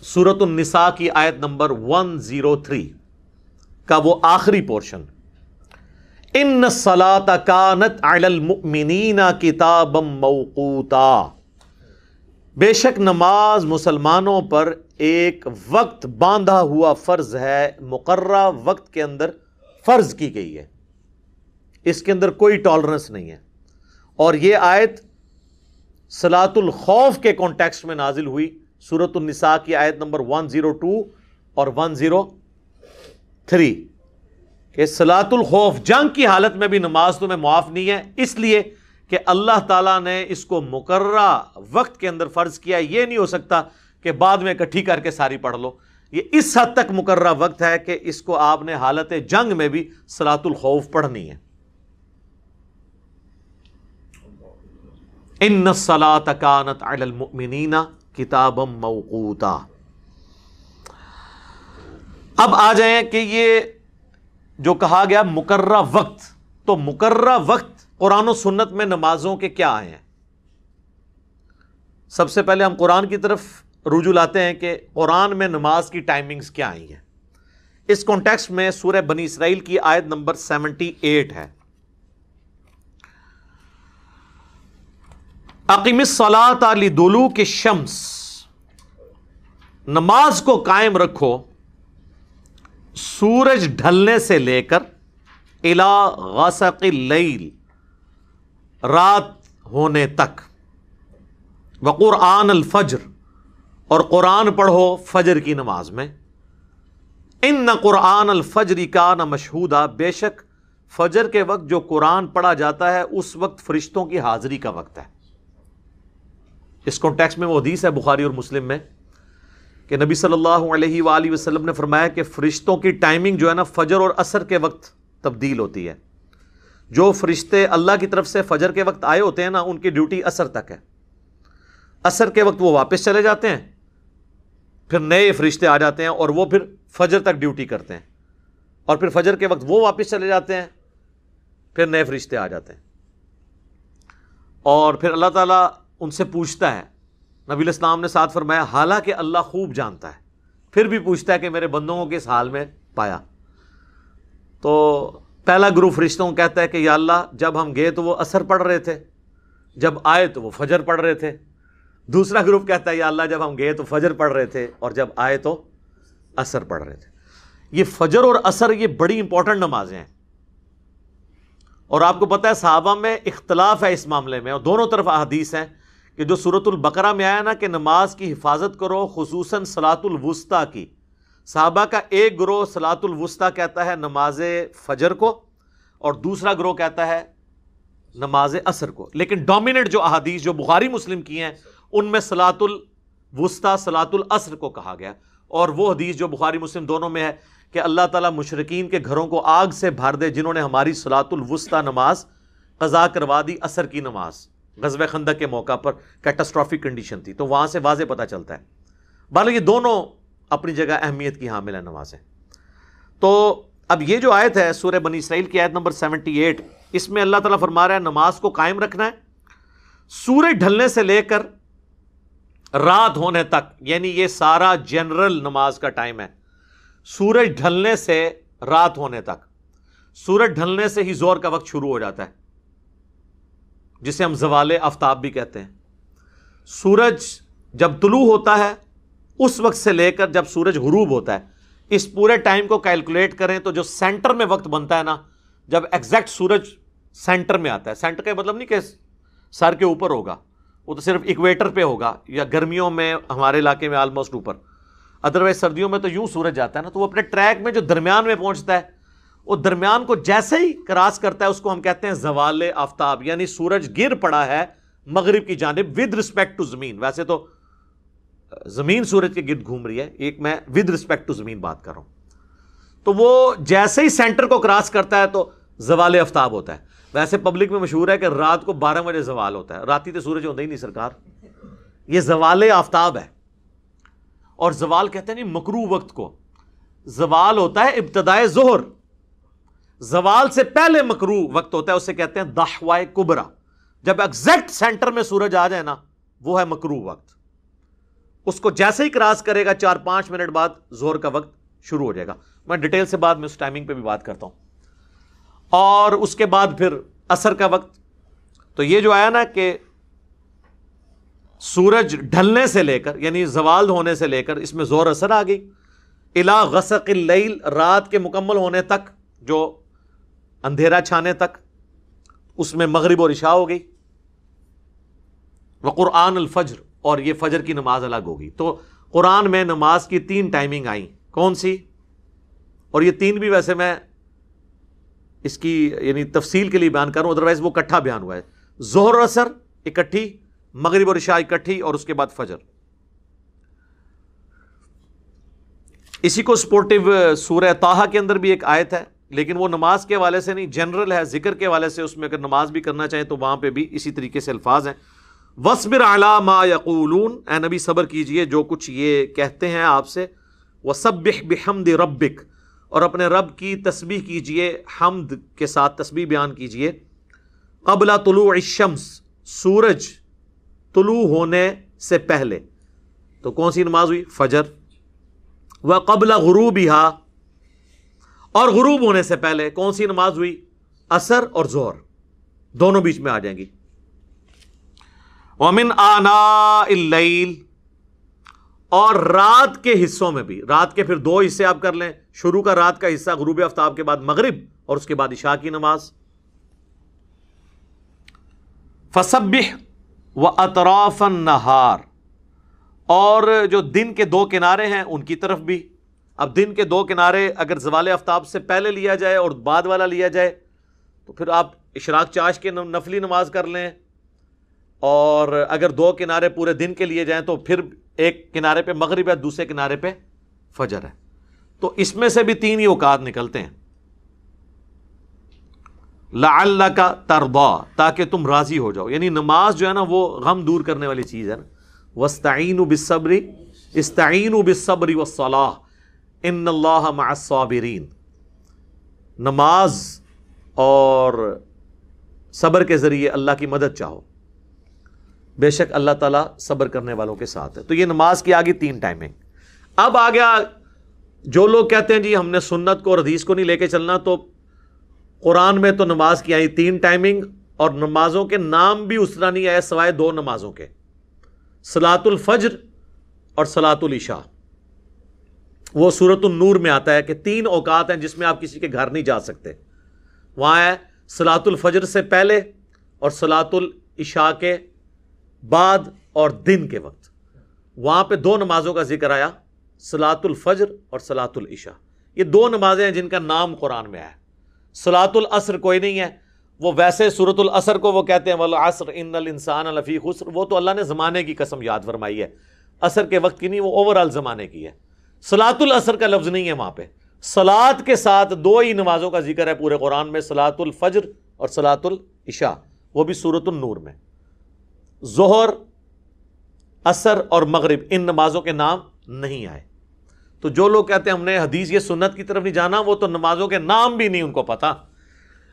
سورۃ النساء کی آیت نمبر 103 کا وہ آخری پورشن، ان الصلاۃ کانت علی المؤمنین کتابا موقوتا، بے شک نماز مسلمانوں پر ایک وقت باندھا ہوا فرض ہے، مقررہ وقت کے اندر فرض کی گئی ہے، اس کے اندر کوئی ٹالرنس نہیں ہے۔ اور یہ آیت صلاۃ الخوف کے کانٹیکسٹ میں نازل ہوئی، سورۃ النساء کی آیت نمبر 102 اور 103 کہ صلاۃ الخوف، جنگ کی حالت میں بھی نماز تمہیں معاف نہیں ہے، اس لیے کہ اللہ تعالیٰ نے اس کو مقررہ وقت کے اندر فرض کیا۔ یہ نہیں ہو سکتا کہ بعد میں اکٹھی کر کے ساری پڑھ لو، یہ اس حد تک مقررہ وقت ہے کہ اس کو آپ نے حالت جنگ میں بھی صلاۃ الخوف پڑھنی ہے۔ ان الصلاۃ کانت علی المؤمنین کتابا موقوتا۔ اب آ جائیں کہ یہ جو کہا گیا مقررہ وقت، تو مقررہ وقت قرآن و سنت میں نمازوں کے کیا آئے ہیں؟ سب سے پہلے ہم قرآن کی طرف رجوع لاتے ہیں کہ قرآن میں نماز کی ٹائمنگز کیا آئی ہیں۔ اس کانٹیکسٹ میں سورہ بنی اسرائیل کی آیت نمبر 78 ہے، اقیم الصلاۃ لدلوک الشمس، نماز کو قائم رکھو سورج ڈھلنے سے لے کر الی غسق اللیل، رات ہونے تک، وقرآن الفجر، اور قرآن پڑھو فجر کی نماز میں، ان قرآن الفجر کان مشہودا، بے شک فجر کے وقت جو قرآن پڑھا جاتا ہے اس وقت فرشتوں کی حاضری کا وقت ہے۔ اس کانٹیکسٹ میں وہ حدیث ہے بخاری اور مسلم میں کہ نبی صلی اللہ علیہ وآلہ وسلم نے فرمایا کہ فرشتوں کی ٹائمنگ جو ہے نا فجر اور عصر کے وقت تبدیل ہوتی ہے۔ جو فرشتے اللہ کی طرف سے فجر کے وقت آئے ہوتے ہیں نا، ان کی ڈیوٹی عصر تک ہے، عصر کے وقت وہ واپس چلے جاتے ہیں، پھر نئے فرشتے آ جاتے ہیں اور وہ پھر فجر تک ڈیوٹی کرتے ہیں، اور پھر فجر کے وقت وہ واپس چلے جاتے ہیں، پھر نئے فرشتے آ جاتے ہیں، اور پھر اللہ تعالیٰ ان سے پوچھتا ہے، نبی علیہ السلام نے ساتھ فرمایا حالانکہ اللہ خوب جانتا ہے، پھر بھی پوچھتا ہے کہ میرے بندوں کو کس حال میں پایا۔ تو پہلا گروپ فرشتوں کو کہتا ہے کہ یا اللہ جب ہم گئے تو وہ عصر پڑھ رہے تھے، جب آئے تو وہ فجر پڑھ رہے تھے۔ دوسرا گروپ کہتا ہے یا اللہ جب ہم گئے تو فجر پڑھ رہے تھے اور جب آئے تو عصر پڑھ رہے تھے۔ یہ فجر اور عصر یہ بڑی امپورٹنٹ نمازیں ہیں، اور آپ کو پتہ ہے صحابہ میں اختلاف ہے اس معاملے میں، اور دونوں طرف احادیث ہیں کہ جو سورۃ البقرہ میں آیا نا کہ نماز کی حفاظت کرو خصوصاً صلاۃ الوسطیٰ کی، صحابہ کا ایک گروہ صلاۃ الوسطیٰ کہتا ہے نماز فجر کو، اور دوسرا گروہ کہتا ہے نماز عصر کو، لیکن ڈومیننٹ جو احادیث جو بخاری مسلم کی ہیں ان میں صلاۃ الوسطیٰ صلاۃ العصر کو کہا گیا، اور وہ حدیث جو بخاری مسلم دونوں میں ہے کہ اللہ تعالیٰ مشرکین کے گھروں کو آگ سے بھر دے جنہوں نے ہماری صلاۃ الوسطیٰ نماز قضا کروا دی، عصر کی نماز غزوہ خندق کے موقع پر کیٹاسٹرافک کنڈیشن تھی، تو وہاں سے واضح پتہ چلتا ہے۔ بہرحال یہ دونوں اپنی جگہ اہمیت کی حامل ہیں نمازیں۔ تو اب یہ جو آیت ہے سورہ بنی اسرائیل کی آیت نمبر 78، اس میں اللہ تعالیٰ فرما رہا ہے نماز کو قائم رکھنا ہے سورج ڈھلنے سے لے کر رات ہونے تک، یعنی یہ سارا جنرل نماز کا ٹائم ہے، سورج ڈھلنے سے رات ہونے تک۔ سورج ڈھلنے سے ہی زور کا وقت شروع ہو جاتا ہے جسے ہم زوال آفتاب بھی کہتے ہیں۔ سورج جب طلوع ہوتا ہے اس وقت سے لے کر جب سورج غروب ہوتا ہے، اس پورے ٹائم کو کیلکولیٹ کریں تو جو سینٹر میں وقت بنتا ہے نا، جب ایگزیکٹ سورج سینٹر میں آتا ہے، سینٹر کا مطلب نہیں کہ سر کے اوپر ہوگا، وہ تو صرف ایکویٹر پہ ہوگا، یا گرمیوں میں ہمارے علاقے میں آلموسٹ اوپر، ادروائز سردیوں میں تو یوں سورج جاتا ہے نا، تو وہ اپنے ٹریک میں جو درمیان میں پہنچتا ہے، وہ درمیان کو جیسے ہی کراس کرتا ہے اس کو ہم کہتے ہیں زوال آفتاب، یعنی سورج گر پڑا ہے مغرب کی جانب ود رسپیکٹ ٹو زمین۔ ویسے تو زمین سورج کے گرد گھوم رہی ہے، ایک میں ود رسپیکٹ ٹو زمین بات کر رہا ہوں، تو وہ جیسے ہی سینٹر کو کراس کرتا ہے تو زوال آفتاب ہوتا ہے۔ ویسے پبلک میں مشہور ہے کہ رات کو 12 بجے زوال ہوتا ہے، راتی تو سورج ہوتا ہی نہیں سرکار، یہ زوال آفتاب ہے۔ اور زوال کہتے ہیں نہیں مکروہ وقت کو، زوال ہوتا ہے ابتدائے ظہر، زوال سے پہلے مکروہ وقت ہوتا ہے، اسے کہتے ہیں دحوائے کبرا، جب ایگزیکٹ سینٹر میں سورج آ جائے نا وہ ہے مکروہ وقت۔ اس کو جیسے ہی کراس کرے گا 4-5 منٹ بعد ظہر کا وقت شروع ہو جائے گا. میں ڈیٹیل سے بعد میں اس ٹائمنگ پہ بھی بات کرتا ہوں. اور اس کے بعد پھر عصر کا وقت. تو یہ جو آیا نا کہ سورج ڈھلنے سے لے کر یعنی زوال ہونے سے لے کر اس میں ظہر عصر آ گئی. الا غسق اللیل رات کے مکمل ہونے تک جو اندھیرا چھانے تک اس میں مغرب اور عشاء ہو گئی. وقرآن الفجر اور یہ فجر کی نماز الگ ہوگی. تو قرآن میں نماز کی 3 ٹائمنگ آئیں. کون سی؟ اور یہ 3 بھی ویسے میں اس کی یعنی تفصیل کے لیے بیان کروں ادروائز وہ اکٹھا بیان ہوا ہے. ظہر عصر اکٹھی، مغرب اور عشاء اکٹھی، اور اس کے بعد فجر. اسی کو سپورٹیو سورہ طٰہٰ کے اندر بھی ایک آیت ہے لیکن وہ نماز کے حوالے سے نہیں، جنرل ہے، ذکر کے حوالے سے. اس میں اگر نماز بھی کرنا چاہیں تو وہاں پہ بھی اسی طریقے سے الفاظ ہیں. وَاصْبِرْ عَلَىٰ مَا يَقُولُونَ، اے نبی صبر کیجئے جو کچھ یہ کہتے ہیں آپ سے. وَسَبِّحْ بِحَمْدِ رَبِّكَ، اور اپنے رب کی تسبیح کیجئے، حمد کے ساتھ تسبیح بیان کیجئے. قبل طلوع الشمس، سورج طلوع ہونے سے پہلے. تو کون سی نماز ہوئی؟ فجر. وقبل غروبها، اور غروب ہونے سے پہلے کون سی نماز ہوئی؟ عصر اور ظہر، دونوں بیچ میں آ جائیں گی. ومن آناء اللیل، اور رات کے حصوں میں بھی. رات کے پھر 2 حصے آپ کر لیں. شروع کا رات کا حصہ غروب آفتاب کے بعد مغرب، اور اس کے بعد عشاء کی نماز. فسبح واطراف النہار، اور جو دن کے 2 کنارے ہیں ان کی طرف بھی. اب دن کے 2 کنارے اگر زوال آفتاب سے پہلے لیا جائے اور بعد والا لیا جائے تو پھر آپ اشراق چاش کے نفلی نماز کر لیں. اور اگر 2 کنارے پورے دن کے لیے جائیں تو پھر ایک کنارے پہ مغرب ہے، دوسرے کنارے پہ فجر ہے. تو اس میں سے بھی 3 ہی اوقات نکلتے ہیں. لعلک ترضی، تاکہ تم راضی ہو جاؤ. یعنی نماز جو ہے نا وہ غم دور کرنے والی چیز ہے نا. واستعینوا بالصبر، استعینوا بالصبر والصلاۃ ان اللہ مع الصابرین. نماز اور صبر کے ذریعے اللہ کی مدد چاہو، بے شک اللہ تعالیٰ صبر کرنے والوں کے ساتھ ہے. تو یہ نماز کی آگے 3 ٹائمنگ. اب آ گیا جو لوگ کہتے ہیں جی ہم نے سنت کو اور حدیث کو نہیں لے کے چلنا، تو قرآن میں تو نماز کی آئی 3 ٹائمنگ، اور نمازوں کے نام بھی اس طرح نہیں آئے سوائے 2 نمازوں کے، صلاۃ الفجر اور صلاۃ العشاء. وہ سورۃ النور میں آتا ہے کہ 3 اوقات ہیں جس میں آپ کسی کے گھر نہیں جا سکتے. وہاں ہے صلاۃ الفجر سے پہلے اور صلاۃ العشاء کے بعد اور دن کے وقت. وہاں پہ 2 نمازوں کا ذکر آیا، صلاۃ الفجر اور صلاۃ العشاء. یہ 2 نمازیں ہیں جن کا نام قرآن میں ہے. صلاۃ العصر کوئی نہیں ہے. وہ ویسے سورۃ العصر کو وہ کہتے ہیں والعصر ان الانسان لفی خسر، وہ تو اللہ نے زمانے کی قسم یاد فرمائی ہے، عصر کے وقت کی نہیں، وہ اوور آل زمانے کی ہے. صلاۃ العصر کا لفظ نہیں ہے وہاں پہ. صلاۃ کے ساتھ 2 ہی نمازوں کا ذکر ہے پورے قرآن میں، صلاۃ الفجر اور صلاۃ العشاء، وہ بھی سورۃ النور میں. ظہر، عصر اور مغرب ان نمازوں کے نام نہیں آئے. تو جو لوگ کہتے ہیں ہم نے حدیث یہ سنت کی طرف نہیں جانا، وہ تو نمازوں کے نام بھی نہیں ان کو پتا.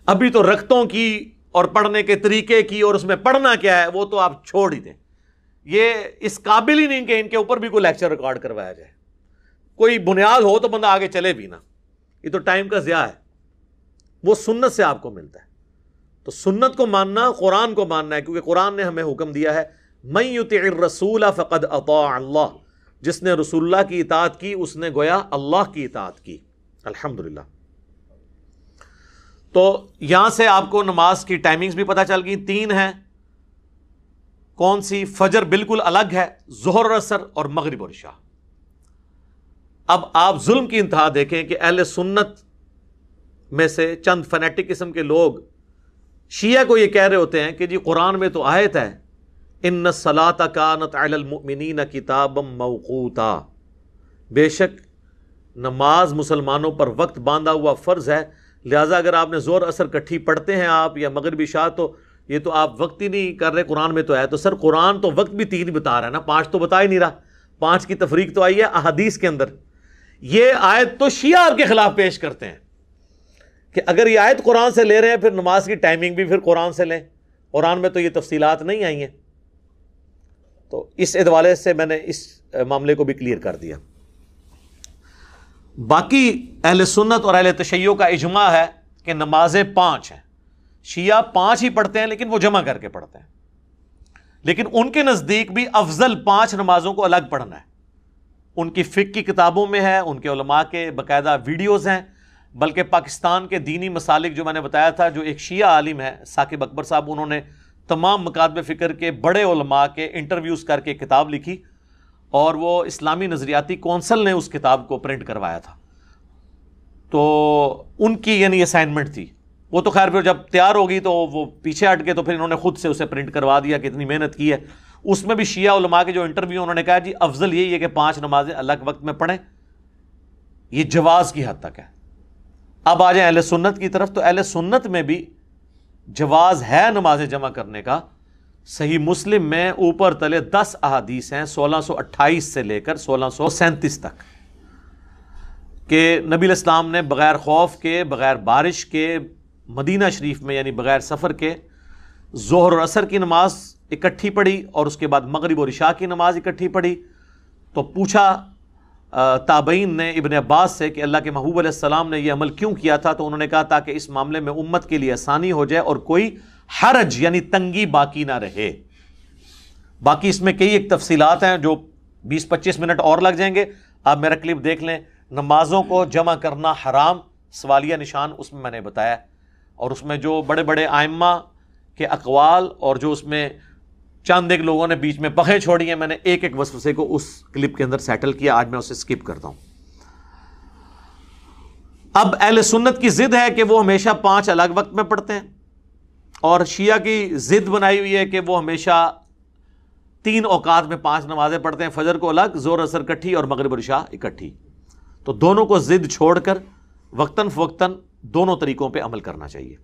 ابھی تو رکعتوں کی اور پڑھنے کے طریقے کی اور اس میں پڑھنا کیا ہے وہ تو آپ چھوڑ ہی دیں. یہ اس قابل ہی نہیں کہ ان کے اوپر بھی کوئی لیکچر ریکارڈ کروایا جائے. کوئی بنیاد ہو تو بندہ آگے چلے بھی نا. یہ تو ٹائم کا ضیاع ہے. وہ سنت سے آپ کو ملتا ہے. تو سنت کو ماننا، قرآن کو ماننا ہے، کیونکہ قرآن نے ہمیں حکم دیا ہے من یطع الرسول فقد اطاع اللہ. جس نے رسول اللہ کی اطاعت کی اس نے گویا اللہ کی اطاعت کی. الحمدللہ. تو یہاں سے آپ کو نماز کی ٹائمنگز بھی پتہ چل گئی. 3 ہیں. کون سی؟ فجر بالکل الگ ہے، ظہر اور عصر اور مغرب اور عشاء. اب آپ ظلم کی انتہا دیکھیں کہ اہل سنت میں سے چند فنیٹک قسم کے لوگ شیعہ کو یہ کہہ رہے ہوتے ہیں کہ جی قرآن میں تو آیت ہے ان الصلاۃ کانت علی المؤمنین کتابا موقوتا، بے شک نماز مسلمانوں پر وقت باندھا ہوا فرض ہے، لہٰذا اگر آپ نے ظہر عصر کٹھی پڑھتے ہیں آپ یا مغرب عشاء تو یہ تو آپ وقت ہی نہیں کر رہے، قرآن میں تو ہے. تو سر قرآن تو وقت بھی 3 بتا رہا ہے نا، 5 تو بتا ہی نہیں رہا. 5 کی تفریق تو آئی ہے احادیث کے اندر. یہ آیت تو شیعہ آپ کے خلاف پیش کرتے ہیں کہ اگر یہ آیت قرآن سے لے رہے ہیں پھر نماز کی ٹائمنگ بھی پھر قرآن سے لیں. قرآن میں تو یہ تفصیلات نہیں آئی ہیں. تو اس حوالے سے میں نے اس معاملے کو بھی کلیئر کر دیا. باقی اہل سنت اور اہل تشیع کا اجماع ہے کہ نمازیں 5 ہیں. شیعہ 5 ہی پڑھتے ہیں لیکن وہ جمع کر کے پڑھتے ہیں, لیکن ان کے نزدیک بھی افضل 5 نمازوں کو الگ پڑھنا ہے. ان کی فقہ کی کتابوں میں ہے, ان کے علماء کے باقاعدہ ویڈیوز ہیں, بلکہ پاکستان کے دینی مسالک جو میں نے بتایا تھا, جو ایک شیعہ عالم ہے ثاقب اکبر صاحب, انہوں نے تمام مکاتب فکر کے بڑے علماء کے انٹرویوز کر کے کتاب لکھی, اور وہ اسلامی نظریاتی کونسل نے اس کتاب کو پرنٹ کروایا تھا. تو ان کی یعنی اسائنمنٹ تھی. وہ تو خیر پھر جب تیار ہوگی تو وہ پیچھے ہٹ گئے, تو پھر انہوں نے خود سے اسے پرنٹ کروا دیا کہ اتنی محنت کی ہے. اس میں بھی شیعہ علماء کے جو انٹرویو, انہوں نے کہا جی افضل یہی ہے کہ 5 نمازیں الگ وقت میں پڑھیں. یہ جواز کی حد تک ہے. اب آ جائیں اہل سنت کی طرف, تو اہل سنت میں بھی جواز ہے نمازیں جمع کرنے کا. صحیح مسلم میں اوپر تلے 10 احادیث ہیں 1628 سے لے کر 1637 تک, کہ نبی علیہ السلام نے بغیر خوف کے, بغیر بارش کے, مدینہ شریف میں یعنی بغیر سفر کے ظہر اور عصر کی نماز اکٹھی پڑھی, اور اس کے بعد مغرب اور عشاء کی نماز اکٹھی پڑھی. تو پوچھا تابعین نے ابن عباس سے کہ اللہ کے محبوب علیہ السلام نے یہ عمل کیوں کیا تھا؟ تو انہوں نے کہا تاکہ اس معاملے میں امت کے لیے آسانی ہو جائے اور کوئی حرج یعنی تنگی باقی نہ رہے. باقی اس میں کئی ایک تفصیلات ہیں جو 20-25 منٹ اور لگ جائیں گے. آپ میرا کلپ دیکھ لیں, نمازوں کو جمع کرنا حرام, سوالیہ نشان اس میں نے بتایا, اور اس میں جو بڑے بڑے ائمہ کے اقوال اور جو اس میں چند ایک لوگوں نے بیچ میں پخیں چھوڑی ہیں, میں نے ایک ایک وسوسے کو اس کلپ کے اندر سیٹل کیا. آج میں اسے سکپ کرتا ہوں. اب اہل سنت کی ضد ہے کہ وہ ہمیشہ 5 الگ وقت میں پڑھتے ہیں, اور شیعہ کی ضد بنائی ہوئی ہے کہ وہ ہمیشہ 3 اوقات میں 5 نمازیں پڑھتے ہیں, فجر کو الگ, ظہر عصر اکٹھی, اور مغرب اور عشاء اکٹھی. تو دونوں کو ضد چھوڑ کر وقتاً فوقتاً دونوں طریقوں پہ عمل کرنا چاہیے.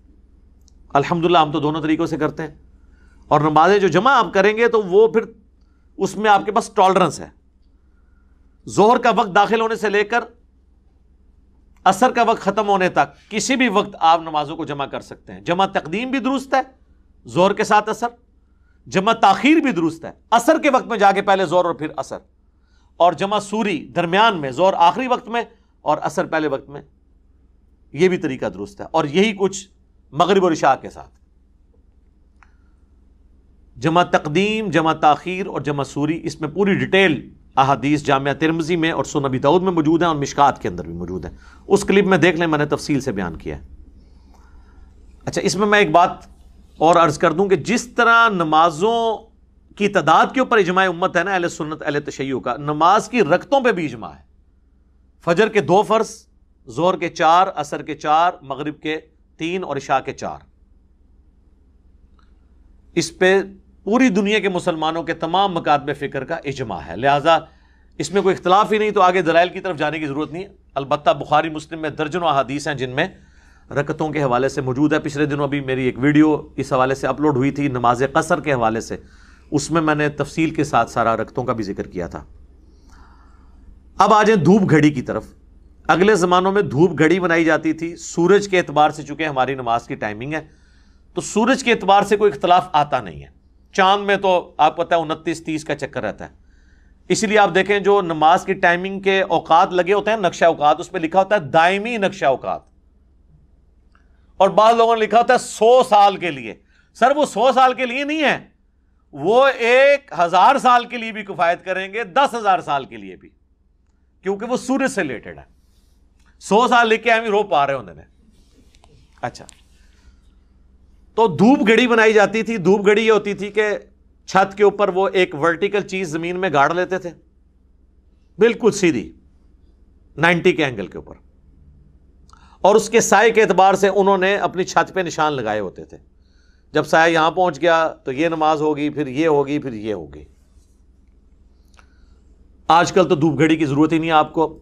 الحمدللہ ہم تو دونوں طریقوں سے کرتے ہیں, اور نمازیں جو جمع آپ کریں گے تو وہ پھر اس میں آپ کے پاس ٹالرنس ہے. ظہر کا وقت داخل ہونے سے لے کر عصر کا وقت ختم ہونے تک کسی بھی وقت آپ نمازوں کو جمع کر سکتے ہیں. جمع تقدیم بھی درست ہے ظہر کے ساتھ عصر, جمع تاخیر بھی درست ہے عصر کے وقت میں جا کے پہلے ظہر اور پھر عصر, اور جمع سوری درمیان میں, ظہر آخری وقت میں اور عصر پہلے وقت میں, یہ بھی طریقہ درست ہے. اور یہی کچھ مغرب اور عشاء کے ساتھ. جمع تقدیم, جمع تاخیر اور جمع سوری, اس میں پوری ڈیٹیل احادیث جامعہ ترمذی میں اور سنن ابی داؤد میں موجود ہیں, اور مشکات کے اندر بھی موجود ہیں. اس کلپ میں دیکھ لیں, میں نے تفصیل سے بیان کیا ہے. اچھا, اس میں ایک بات اور عرض کر دوں کہ جس طرح نمازوں کی تعداد کے اوپر اجماع امت ہے نا اہل سنت اہل تشیع کا, نماز کی رکعتوں پہ بھی اجماع ہے. فجر کے 2 فرض, ظہر کے 4, عصر کے 4, مغرب کے 3 اور عشاء کے 4. اس پہ پوری دنیا کے مسلمانوں کے تمام مکاتب فکر کا اجماع ہے. لہٰذا اس میں کوئی اختلاف ہی نہیں, تو آگے دلائل کی طرف جانے کی ضرورت نہیں ہے. البتہ بخاری مسلم میں درجنوں احادیث ہیں جن میں رکعتوں کے حوالے سے موجود ہے. پچھلے دنوں ابھی میری ایک ویڈیو اس حوالے سے اپلوڈ ہوئی تھی نماز قصر کے حوالے سے, اس میں نے تفصیل کے ساتھ سارا رکعتوں کا بھی ذکر کیا تھا. اب آ جائیں دھوپ گھڑی کی طرف. اگلے زمانوں میں دھوپ گھڑی بنائی جاتی تھی سورج کے اعتبار سے, چونکہ ہماری نماز کی ٹائمنگ ہے تو سورج کے اعتبار سے کوئی اختلاف آتا نہیں ہے. چاند میں تو آپ پتہ ہے 29-30 کا چکر رہتا ہے. اسی لیے آپ دیکھیں جو نماز کی ٹائمنگ کے اوقات لگے ہوتے ہیں, نقشہ اوقات, اس پہ لکھا ہوتا ہے دائمی نقشہ اوقات, اور بعض لوگوں نے لکھا ہوتا ہے 100 سال کے لیے. سر وہ 100 سال کے لیے نہیں ہے, وہ 1000 سال کے لیے بھی کفایت کریں گے, 10,000 سال کے لیے بھی, کیونکہ وہ سورج سے ریلیٹڈ ہے. 100 سال لکھ کے ہم رو پا رہے ہوتے ہیں. اچھا, تو دھوپ گھڑی بنائی جاتی تھی. دھوپ گھڑی یہ ہوتی تھی کہ چھت کے اوپر وہ ایک ورٹیکل چیز زمین میں گاڑ لیتے تھے, بالکل سیدھی 90 کے اینگل کے اوپر, اور اس کے سائے کے اعتبار سے انہوں نے اپنی چھت پہ نشان لگائے ہوتے تھے. جب سایہ یہاں پہنچ گیا تو یہ نماز ہوگی, پھر یہ ہوگی, پھر یہ ہوگی. آج کل تو دھوپ گھڑی کی ضرورت ہی نہیں آپ کو,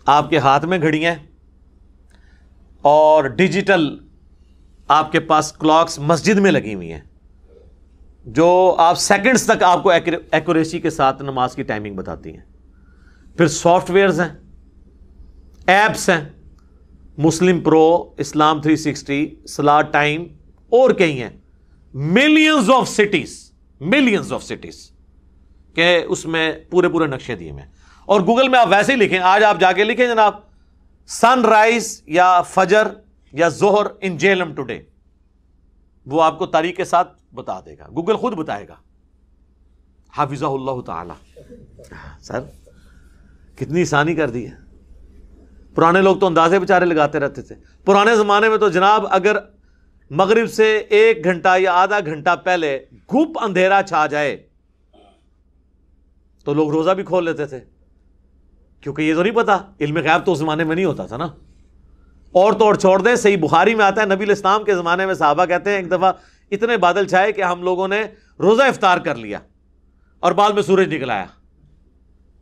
آپ کے ہاتھ میں گھڑیاں ہیں, اور ڈیجیٹل آپ کے پاس کلاکس مسجد میں لگی ہوئی ہیں جو آپ سیکنڈز تک آپ کو ایکوریسی کے ساتھ نماز کی ٹائمنگ بتاتی ہیں. پھر سافٹ ویئرز ہیں, ایپس ہیں, مسلم پرو, اسلام 360, صلاۃ ٹائم, اور کئی ہیں. ملینز آف سٹیز کہ کہ اس میں پورے نقشے دیے میں. اور گوگل میں آپ ویسے ہی لکھیں, آج آپ جا کے لکھیں جناب سن رائز یا فجر یا ظہر ان جہلم ٹوڈے, وہ آپ کو تاریخ کے ساتھ بتا دے گا, گوگل خود بتائے گا. حافظہ اللہ تعالی. سر کتنی آسانی کر دی ہے. پرانے لوگ تو اندازے بیچارے لگاتے رہتے تھے. پرانے زمانے میں تو جناب اگر مغرب سے 1 گھنٹہ یا آدھا گھنٹہ پہلے گھوپ اندھیرا چھا جائے تو لوگ روزہ بھی کھول لیتے تھے, کیونکہ یہ تو نہیں پتا, علم غیب تو اس زمانے میں نہیں ہوتا تھا نا. اور تو اور چھوڑ دیں, صحیح بخاری میں آتا ہے نبی الاسلام کے زمانے میں صحابہ کہتے ہیں ایک دفعہ اتنے بادل چھائے کہ ہم لوگوں نے روزہ افطار کر لیا اور بعد میں سورج نکل آیا.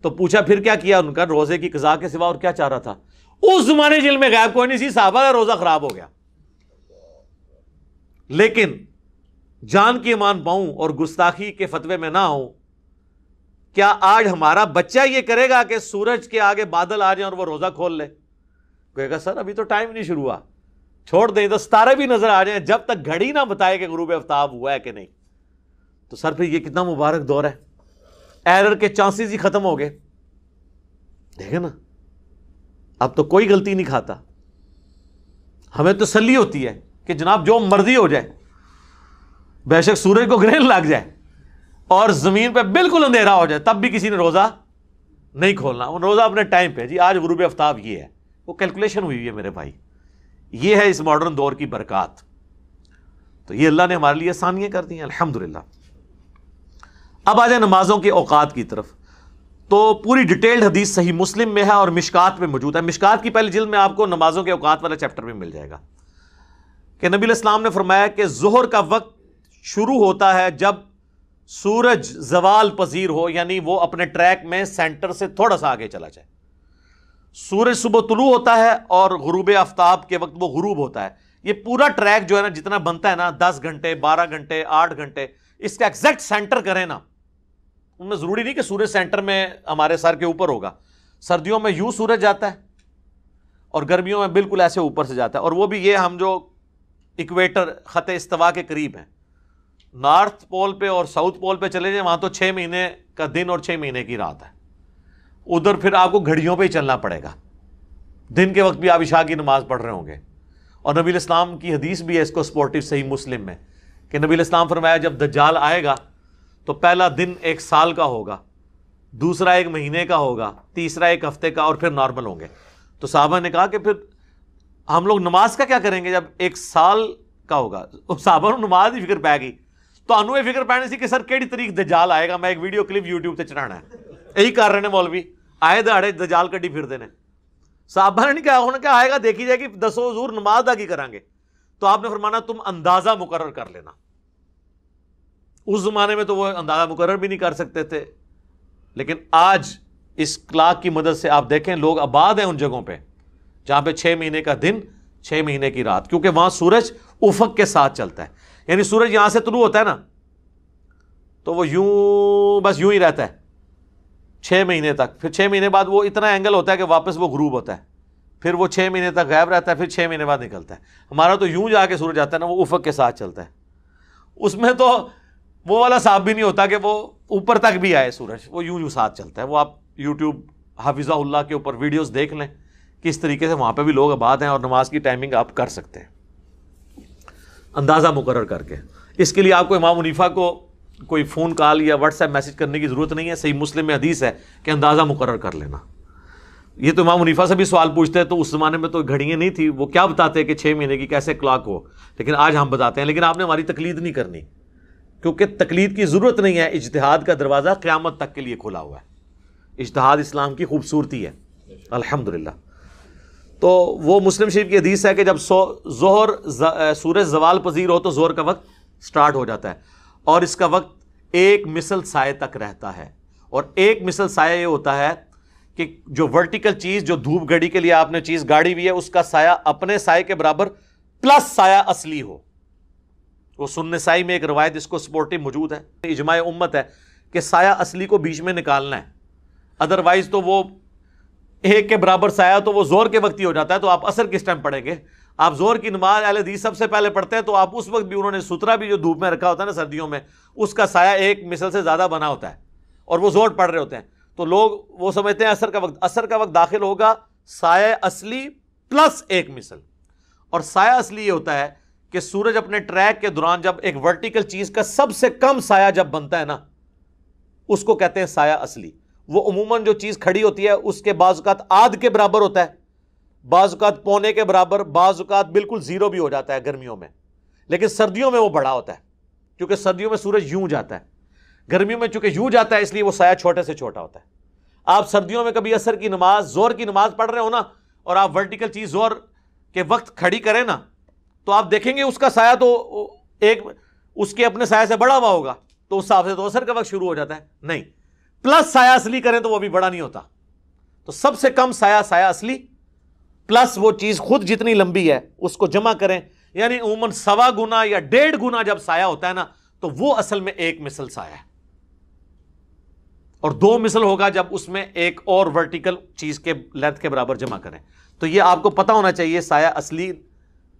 تو پوچھا پھر کیا کیا ان کا, روزے کی قضا کے سوا اور کیا چاہ رہا تھا. اس زمانے علم غیب کوئی نہیں سی, صحابہ کا روزہ خراب ہو گیا. لیکن جان کی مان پاؤں اور گستاخی کے فتوے میں نہ ہوں, کیا آج ہمارا بچہ یہ کرے گا کہ سورج کے آگے بادل آ جائیں اور وہ روزہ کھول لے؟ کہے گا سر ابھی تو ٹائم نہیں شروع ہوا, چھوڑ دیں تو ستارے بھی نظر آ جائیں, جب تک گھڑی نہ بتائے کہ غروب آفتاب ہوا ہے کہ نہیں. تو سر پھر یہ کتنا مبارک دور ہے, ایرر کے چانسز ہی ختم ہو گئے. دیکھیں نا, اب تو کوئی غلطی نہیں کھاتا. ہمیں تسلی ہوتی ہے کہ جناب جو مرضی ہو جائے, بے شک سورج کو گرہن لگ جائے اور زمین پہ بالکل اندھیرا ہو جائے, تب بھی کسی نے روزہ نہیں کھولنا. وہ روزہ اپنے ٹائم پہ, جی آج غروب آفتاب یہ ہے, وہ کیلکولیشن ہوئی ہے میرے بھائی. یہ ہے اس ماڈرن دور کی برکات. تو یہ اللہ نے ہمارے لیے آسانیاں کر دی ہیں الحمدللہ. اب آ جائیں نمازوں کے اوقات کی طرف. تو پوری ڈیٹیلڈ حدیث صحیح مسلم میں ہے اور مشکات میں موجود ہے. مشکات کی پہلی جلد میں آپ کو نمازوں کے اوقات والا چیپٹر بھی مل جائے گا کہ نبی علیہ السلام نے فرمایا کہ ظہر کا وقت شروع ہوتا ہے جب سورج زوال پذیر ہو, یعنی وہ اپنے ٹریک میں سینٹر سے تھوڑا سا آگے چلا جائے. سورج صبح طلوع ہوتا ہے اور غروب آفتاب کے وقت وہ غروب ہوتا ہے. یہ پورا ٹریک جو ہے نا جتنا بنتا ہے نا 10 گھنٹے 12 گھنٹے 8 گھنٹے, اس کا ایگزیکٹ سینٹر کریں نا. ان میں ضروری نہیں کہ سورج سینٹر میں ہمارے سر کے اوپر ہوگا. سردیوں میں یوں سورج جاتا ہے اور گرمیوں میں بالکل ایسے اوپر سے جاتا ہے. اور وہ بھی یہ ہم جو اکویٹر خط استوا کے قریب ہیں, نارتھ پول پہ اور ساؤتھ پول پہ چلے جائیں, وہاں تو 6 مہینے کا دن اور 6 مہینے کی رات ہے. ادھر پھر آپ کو گھڑیوں پہ ہی چلنا پڑے گا. دن کے وقت بھی آپ عشاء کی نماز پڑھ رہے ہوں گے. اور نبی علیہ السلام کی حدیث بھی ہے اس کو سپورٹو صحیح مسلم میں کہ نبی علیہ السلام فرمایا جب دجال آئے گا تو پہلا دن 1 سال کا ہوگا, دوسرا 1 مہینے کا ہوگا, تیسرا 1 ہفتے کا, اور پھر نارمل ہوں گے. تو صحابہ نے کہا کہ پھر ہم لوگ نماز کا کیا کریں گے جب 1 سال کا ہوگا؟ صحابہ نے نماز ہی فکر پی گئی. تو انو فکر پینے سی کہ سر کیڑی طریق دجال آئے گا. میں ایک ویڈیو کلپ یوٹیوب تے چڑھانا ہے, یہی کر رہے ہیں مولوی, آئے دہاڑے دجال کڈی پھرتے ہیں. صحابہ نے نہیں کہا, انہوں نے کہا آئے گا دیکھی جائے گی, دسو حضور نماز دا کی کریں گے. تو آپ نے فرمانا تم اندازہ مقرر کر لینا. اس زمانے میں تو وہ اندازہ مقرر بھی نہیں کر سکتے تھے, لیکن آج اس کلاک کی مدد سے آپ دیکھیں لوگ آباد ہیں ان جگہوں پہ جہاں پہ 6 مہینے کا دن 6 مہینے کی رات, کیونکہ وہاں سورج افق کے ساتھ چلتا ہے. یعنی سورج یہاں سے طلوع ہوتا ہے نا تو وہ یوں بس یوں ہی رہتا ہے 6 مہینے تک. پھر 6 مہینے بعد وہ اتنا اینگل ہوتا ہے کہ واپس وہ غروب ہوتا ہے. پھر وہ 6 مہینے تک غائب رہتا ہے, پھر 6 مہینے بعد نکلتا ہے. ہمارا تو یوں جا کے سورج آتا ہے نا, وہ افق کے ساتھ چلتا ہے. اس میں تو وہ والا صاحب بھی نہیں ہوتا کہ وہ اوپر تک بھی آئے سورج, وہ یوں یوں ساتھ چلتا ہے. وہ آپ یوٹیوب حافظہ اللہ کے اوپر ویڈیوز دیکھ لیں کس طریقے سے وہاں پہ بھی لوگ آباد ہیں, اور نماز کی ٹائمنگ آپ کر سکتے ہیں اندازہ مقرر کر کے. اس کے لیے آپ کو امام حنیفہ کو کوئی فون کال یا واٹس ایپ میسج کرنے کی ضرورت نہیں ہے. صحیح مسلم میں حدیث ہے کہ اندازہ مقرر کر لینا. یہ تو امام حنیفہ سے بھی سوال پوچھتے ہیں, تو اس زمانے میں تو گھڑیاں نہیں تھی, وہ کیا بتاتے کہ 6 مہینے کی کیسے کلاک ہو, لیکن آج ہم بتاتے ہیں. لیکن آپ نے ہماری تقلید نہیں کرنی, کیونکہ تقلید کی ضرورت نہیں ہے. اجتہاد کا دروازہ قیامت تک کے لیے کھلا ہوا ہے. اجتہاد اسلام کی خوبصورتی ہے الحمدللہ. تو وہ مسلم شریف کی حدیث ہے کہ جب ظہر سورج زوال پذیر ہو تو ظہر کا وقت سٹارٹ ہو جاتا ہے, اور اس کا وقت 1 مثل سائے تک رہتا ہے. اور 1 مثل سایہ یہ ہوتا ہے کہ جو ورٹیکل چیز, جو دھوپ گھڑی کے لیے آپ نے چیز گاڑی ہوئی ہے, اس کا سایہ اپنے سائے کے برابر پلس سایہ اصلی ہو. وہ سنن نسائی میں ایک روایت اس کو سپورٹو موجود ہے, اجماع امت ہے کہ سایہ اصلی کو بیچ میں نکالنا ہے, ادروائز تو وہ 1 کے برابر سایہ تو وہ زور کے وقت ہی ہو جاتا ہے. تو آپ عصر کس ٹائم پڑھیں گے؟ آپ زور کی نماز اہل حدیث سب سے پہلے پڑھتے ہیں, تو آپ اس وقت بھی انہوں نے سترا بھی جو دھوپ میں رکھا ہوتا ہے نا سردیوں میں, اس کا سایہ 1 مثل سے زیادہ بنا ہوتا ہے, اور وہ زور پڑھ رہے ہوتے ہیں، تو لوگ وہ سمجھتے ہیں عصر کا وقت داخل ہوگا سایہ اصلی پلس ایک مثل. اور سایہ اصلی یہ ہوتا ہے کہ سورج اپنے ٹریک کے دوران جب ایک ورٹیکل چیز کا سب سے کم سایہ جب بنتا ہے نا، اس کو کہتے ہیں سایہ اصلی. وہ عموماً جو چیز کھڑی ہوتی ہے اس کے بعض اوقات آدھ کے برابر ہوتا ہے، بعض اوقات پونے کے برابر، بعض اوقات بالکل زیرو بھی ہو جاتا ہے گرمیوں میں، لیکن سردیوں میں وہ بڑا ہوتا ہے کیونکہ سردیوں میں سورج یوں جاتا ہے. گرمیوں میں چونکہ یوں جاتا ہے اس لیے وہ سایہ چھوٹے سے چھوٹا ہوتا ہے. آپ سردیوں میں کبھی عصر کی نماز، زور کی نماز پڑھ رہے ہو نا، اور آپ ورٹیکل چیز زور کے وقت کھڑی کریں نا، تو آپ دیکھیں گے اس کا سایہ تو ایک اس کے اپنے سایہ سے بڑا ہوا ہوگا، تو اس حساب سے تو عصر کا وقت شروع ہو جاتا ہے. نہیں، پلس سایہ اصلی کریں تو وہ بھی بڑا نہیں ہوتا. تو سب سے کم سایہ سایہ اصلی پلس وہ چیز خود جتنی لمبی ہے اس کو جمع کریں، یعنی عموماً 1.25 گنا یا 1.5 گنا جب سایہ ہوتا ہے نا تو وہ اصل میں ایک مثل سایہ ہے. اور 2 مثل ہوگا جب اس میں ایک اور ورٹیکل چیز کے لینتھ کے برابر جمع کریں. تو یہ آپ کو پتا ہونا چاہیے، سایہ اصلی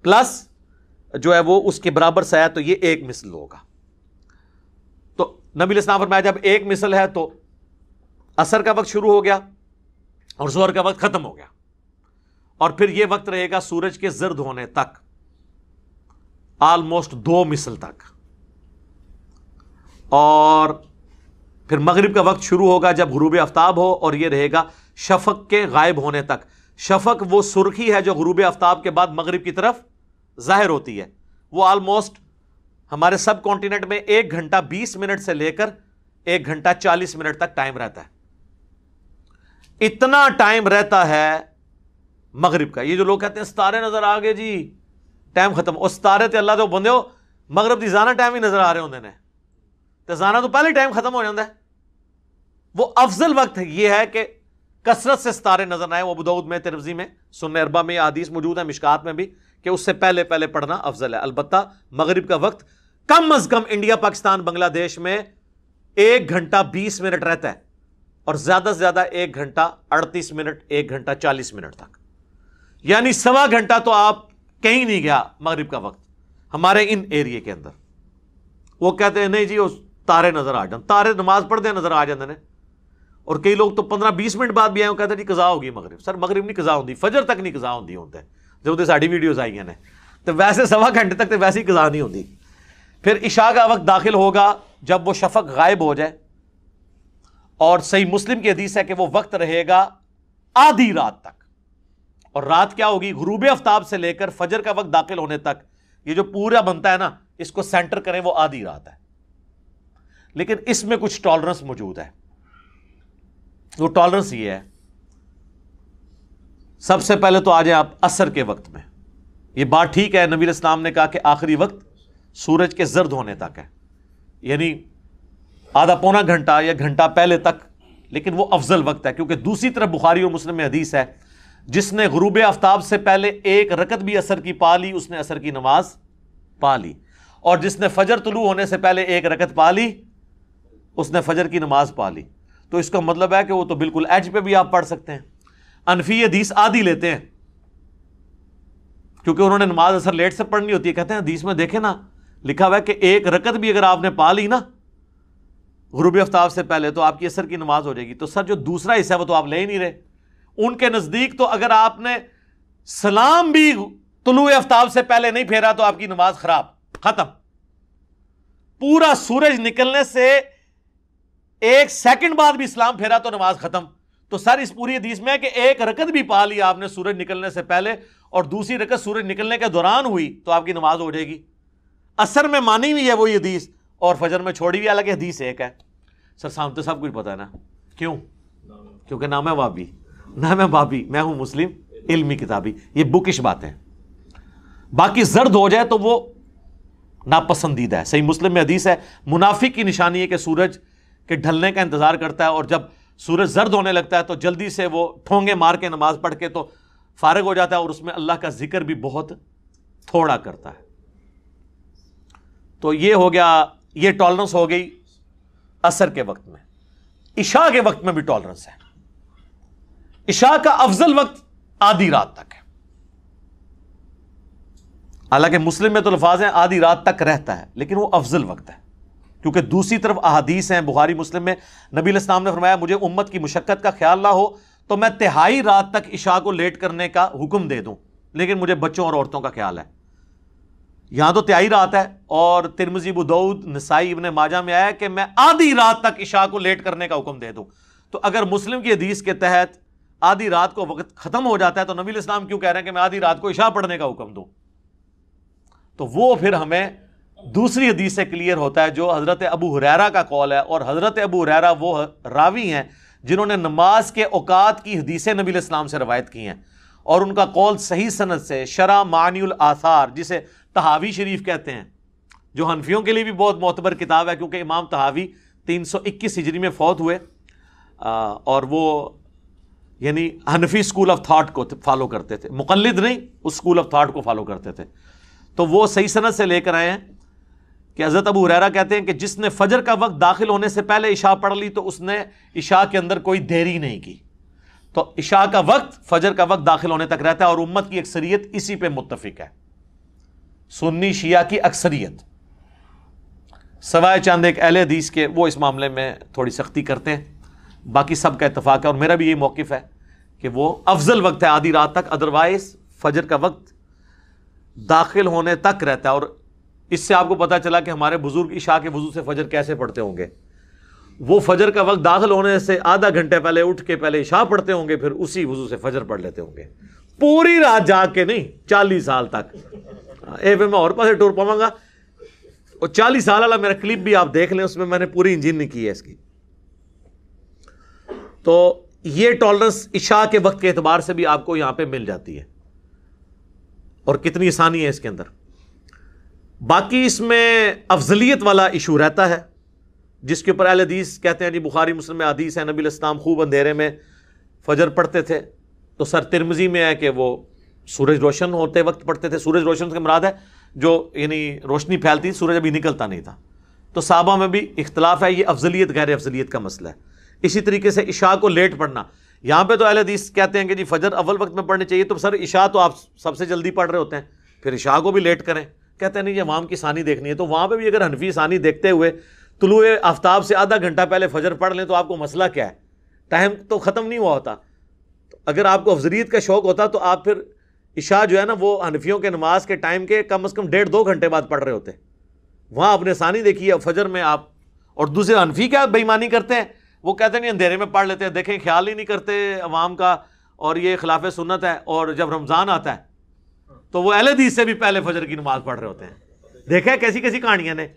پلس جو ہے وہ اس کے برابر سایہ، تو یہ ایک مثل ہوگا. تو نبی علیہ السلام فرمایا جب ایک مثل ہے تو عصر کا وقت شروع ہو گیا اور ظہر کا وقت ختم ہو گیا، اور پھر یہ وقت رہے گا سورج کے زرد ہونے تک، آلموسٹ 2 مثل تک. اور پھر مغرب کا وقت شروع ہوگا جب غروب آفتاب ہو، اور یہ رہے گا شفق کے غائب ہونے تک. شفق وہ سرخی ہے جو غروب آفتاب کے بعد مغرب کی طرف ظاہر ہوتی ہے. وہ آلموسٹ ہمارے سب کانٹیننٹ میں 1 گھنٹہ 20 منٹ سے لے کر 1 گھنٹہ 40 منٹ تک ٹائم رہتا ہے. اتنا ٹائم رہتا ہے مغرب کا. یہ جو لوگ کہتے ہیں ستارے نظر آ گئے جی ٹائم ختم، اور ستارے تے اللہ تو بندے ہو مغرب دی زانا ٹائم ہی نظر آ رہے ہوندے نے، تے زانا تو پہلے ٹائم ختم ہو جاتا ہے. وہ افضل وقت یہ ہے کہ کثرت سے ستارے نظر آئے. وہ ابو داؤد میں، ترمذی میں، سنن اربعہ میں یہ حدیث موجود ہے، مشکات میں بھی، کہ اس سے پہلے پڑھنا افضل ہے. البتہ مغرب کا وقت کم از کم انڈیا، پاکستان، بنگلہ دیش میں 1 گھنٹہ 20 منٹ رہتا ہے، اور زیادہ سے زیادہ 1 گھنٹہ 38 منٹ، 1 گھنٹہ 40 منٹ تک. یعنی 1.25 گھنٹہ تو آپ کہیں نہیں گیا مغرب کا وقت ہمارے ان ایریے کے اندر. وہ کہتے ہیں نہیں جی وہ تارے نظر آ جان، تارے نماز پڑھتے نظر آ جاتے ہیں. اور کئی لوگ تو 15-20 منٹ بعد بھی آئے، وہ کہتے ہیں جی قضا ہوگی مغرب. سر مغرب نہیں قضا ہوتی، فجر تک نہیں قضا ہوتی ہوتے جب ساری ویڈیوز آئی ہیں تو ویسے 1.25 گھنٹے تک تو ویسے ہی قضا نہیں ہوتی. پھر عشاء کا وقت داخل ہوگا جب وہ شفق غائب ہو جائے، اور صحیح مسلم کی حدیث ہے کہ وہ وقت رہے گا آدھی رات تک. اور رات کیا ہوگی؟ غروب آفتاب سے لے کر فجر کا وقت داخل ہونے تک. یہ جو پورا بنتا ہے نا، اس کو سینٹر کریں، وہ آدھی رات ہے. لیکن اس میں کچھ ٹالرنس موجود ہے. وہ ٹالرنس یہ ہے، سب سے پہلے تو آ جائیں آپ عصر کے وقت میں. یہ بات ٹھیک ہے، نبی علیہ السلام نے کہا کہ آخری وقت سورج کے زرد ہونے تک ہے، یعنی آدھا پونا گھنٹہ یا گھنٹہ پہلے تک. لیکن وہ افضل وقت ہے، کیونکہ دوسری طرف بخاری اور مسلم میں حدیث ہے، جس نے غروب آفتاب سے پہلے 1 رکعت بھی عصر کی پا لی اس نے عصر کی نماز پا لی، اور جس نے فجر طلوع ہونے سے پہلے 1 رکعت پا لی اس نے فجر کی نماز پا لی. تو اس کا مطلب ہے کہ وہ تو بالکل ایج پہ بھی آپ پڑھ سکتے ہیں. انفی حدیث آدھی لیتے ہیں کیونکہ انہوں نے نماز عصر لیٹ سے پڑھنی ہوتی ہے. کہتے ہیں حدیث میں دیکھیں نا لکھا ہوا ہے کہ 1 رکعت بھی اگر آپ نے پا لی نا غروب آفتاب سے پہلے تو آپ کی عصر کی نماز ہو جائے گی. تو سر جو دوسرا حصہ ہے وہ تو آپ لے ہی نہیں رہے. ان کے نزدیک تو اگر آپ نے سلام بھی طلوع آفتاب سے پہلے نہیں پھیرا تو آپ کی نماز خراب، ختم. پورا سورج نکلنے سے 1 سیکنڈ بعد بھی اسلام پھیرا تو نماز ختم. تو سر اس پوری حدیث میں ہے کہ 1 رکعت بھی پا لی آپ نے سورج نکلنے سے پہلے، اور دوسری رکعت سورج نکلنے کے دوران ہوئی تو آپ کی نماز ہو جائے گی. عصر میں مانی ہوئی ہے وہی حدیث، اور فجر میں چھوڑی ہوئی الگ حدیث ایک ہے. سر صاحب تو سب کچھ پتا ہے نا. کیوں؟ کیونکہ نام ہے وابی، نام ہے بابی، میں ہوں مسلم علمی کتابی. یہ بکش باتیں. باقی زرد ہو جائے تو وہ ناپسندیدہ ہے. صحیح مسلم میں حدیث ہے، منافق کی نشانی ہے کہ سورج کے ڈھلنے کا انتظار کرتا ہے، اور جب سورج زرد ہونے لگتا ہے تو جلدی سے وہ ٹھونگے مار کے نماز پڑھ کے تو فارغ ہو جاتا ہے، اور اس میں اللہ کا ذکر بھی بہت تھوڑا کرتا ہے. تو یہ ہو گیا، یہ ٹالرنس ہو گئی عصر کے وقت میں. عشاء کے وقت میں بھی ٹالرنس ہے. عشاء کا افضل وقت آدھی رات تک ہے. حالانکہ مسلم میں تو الفاظ ہیں آدھی رات تک رہتا ہے، لیکن وہ افضل وقت ہے کیونکہ دوسری طرف احادیث ہیں بخاری مسلم میں، نبی علیہ السلام نے فرمایا مجھے امت کی مشقت کا خیال نہ ہو تو میں تہائی رات تک عشاء کو لیٹ کرنے کا حکم دے دوں، لیکن مجھے بچوں اور عورتوں کا خیال ہے۔ یہاں تو تہائی رات ہے، اور ترمذی، ابو داؤد، نسائی، ابن ماجہ میں آیا کہ میں آدھی رات تک عشاء کو لیٹ کرنے کا حکم دے دوں۔ تو اگر مسلم کی حدیث کے تحت آدھی رات کو وقت ختم ہو جاتا ہے تو نبی علیہ السلام کیوں کہہ رہے ہیں کہ میں آدھی رات کو عشاء پڑھنے کا حکم دوں؟ تو وہ پھر ہمیں دوسری حدیث سے کلیئر ہوتا ہے جو حضرت ابو ہریرہ کا قول ہے، اور حضرت ابو ہریرہ وہ راوی ہیں جنہوں نے نماز کے اوقات کی حدیثیں نبی علیہ السلام سے روایت کی ہیں، اور ان کا قول صحیح سند سے شرح معانی الاثار جسے طحاوی شریف کہتے ہیں، جو حنفیوں کے لیے بھی بہت معتبر کتاب ہے کیونکہ امام طحاوی 321 ہجری میں فوت ہوئے، اور وہ یعنی حنفی اسکول آف تھاٹ کو فالو کرتے تھے، مقلد نہیں، اس اسکول آف تھاٹ کو فالو کرتے تھے۔ تو وہ صحیح سند سے لے کر آئے ہیں کہ حضرت ابو ہریرہ کہتے ہیں کہ جس نے فجر کا وقت داخل ہونے سے پہلے عشاء پڑھ لی تو اس نے عشاء کے اندر کوئی دیری نہیں کی۔ تو عشاء کا وقت فجر کا وقت داخل ہونے تک رہتا ہے، اور امت کی اکثریت اسی پہ متفق ہے، سنی شیعہ کی اکثریت، سوائے چند ایک اہل حدیث کے، وہ اس معاملے میں تھوڑی سختی کرتے ہیں، باقی سب کا اتفاق ہے، اور میرا بھی یہی موقف ہے کہ وہ افضل وقت ہے آدھی رات تک، ادروائز فجر کا وقت داخل ہونے تک رہتا ہے۔ اور اس سے آپ کو پتہ چلا کہ ہمارے بزرگ عشاء کے وضو سے فجر کیسے پڑھتے ہوں گے۔ وہ فجر کا وقت داخل ہونے سے آدھا گھنٹے پہلے اٹھ کے پہلے عشاء پڑھتے ہوں گے، پھر اسی وضو سے فجر پڑھ لیتے ہوں گے، پوری رات جاگ کے نہیں، 40 سال تک۔ میں اور پاسے ٹور پاؤں گا، اور 40 سال والا میرا کلپ بھی آپ دیکھ لیں، اس میں میں نے پوری انجینئرنگ کی ہے اس کی۔ تو یہ ٹالرنس عشاء کے وقت کے اعتبار سے بھی آپ کو یہاں پہ مل جاتی ہے، اور کتنی آسانی ہے اس کے اندر۔ باقی اس میں افضلیت والا ایشو رہتا ہے جس کے اوپر اہل حدیث کہتے ہیں جی بخاری مسلم میں حدیث ہے نبی علیہ السلام خوب اندھیرے میں فجر پڑھتے تھے، تو سر ترمذی میں ہے کہ وہ سورج روشن ہوتے وقت پڑھتے تھے۔ سورج روشن سے مراد ہے جو یعنی روشنی پھیلتی، سورج ابھی نکلتا نہیں تھا۔ تو صحابہ میں بھی اختلاف ہے، یہ افضلیت غیر افضلیت کا مسئلہ ہے۔ اسی طریقے سے عشاء کو لیٹ پڑھنا، یہاں پہ تو اہل حدیث کہتے ہیں کہ جی فجر اول وقت میں پڑھنی چاہیے، تو سر عشاء تو آپ سب سے جلدی پڑھ رہے ہوتے ہیں، پھر عشاء کو بھی لیٹ کریں، کہتے ہیں نہیں یہ عوام کی ثانی دیکھنی ہے۔ تو وہاں پہ بھی اگر حنفی ثانی دیکھتے ہوئے طلوع آفتاب سے آدھا گھنٹہ پہلے فجر پڑھ لیں تو آپ کو مسئلہ کیا ہے؟ ٹائم تو ختم نہیں ہوا ہوتا۔ تو اگر آپ کو افضلیت کا شوق ہوتا تو آپ پھر عشاء جو ہے نا وہ حنفیوں کے نماز کے ٹائم کے کم از کم 1.5-2 گھنٹے بعد پڑھ رہے ہوتے، وہاں اپنے ثانی دیکھیے فجر میں آپ۔ اور دوسرے حنفی کیا بے ایمانی کرتے ہیں، وہ کہتے ہیں نہیں اندھیرے میں پڑھ لیتے ہیں، دیکھیں خیال ہی نہیں کرتے عوام کا، اور یہ خلاف سنت ہے، اور جب رمضان آتا ہے تو وہ اہل حدیث سے بھی پہلے فجر کی نماز پڑھ رہے ہوتے ہیں۔ دیکھیں کیسی کیسی کہانیاں نے،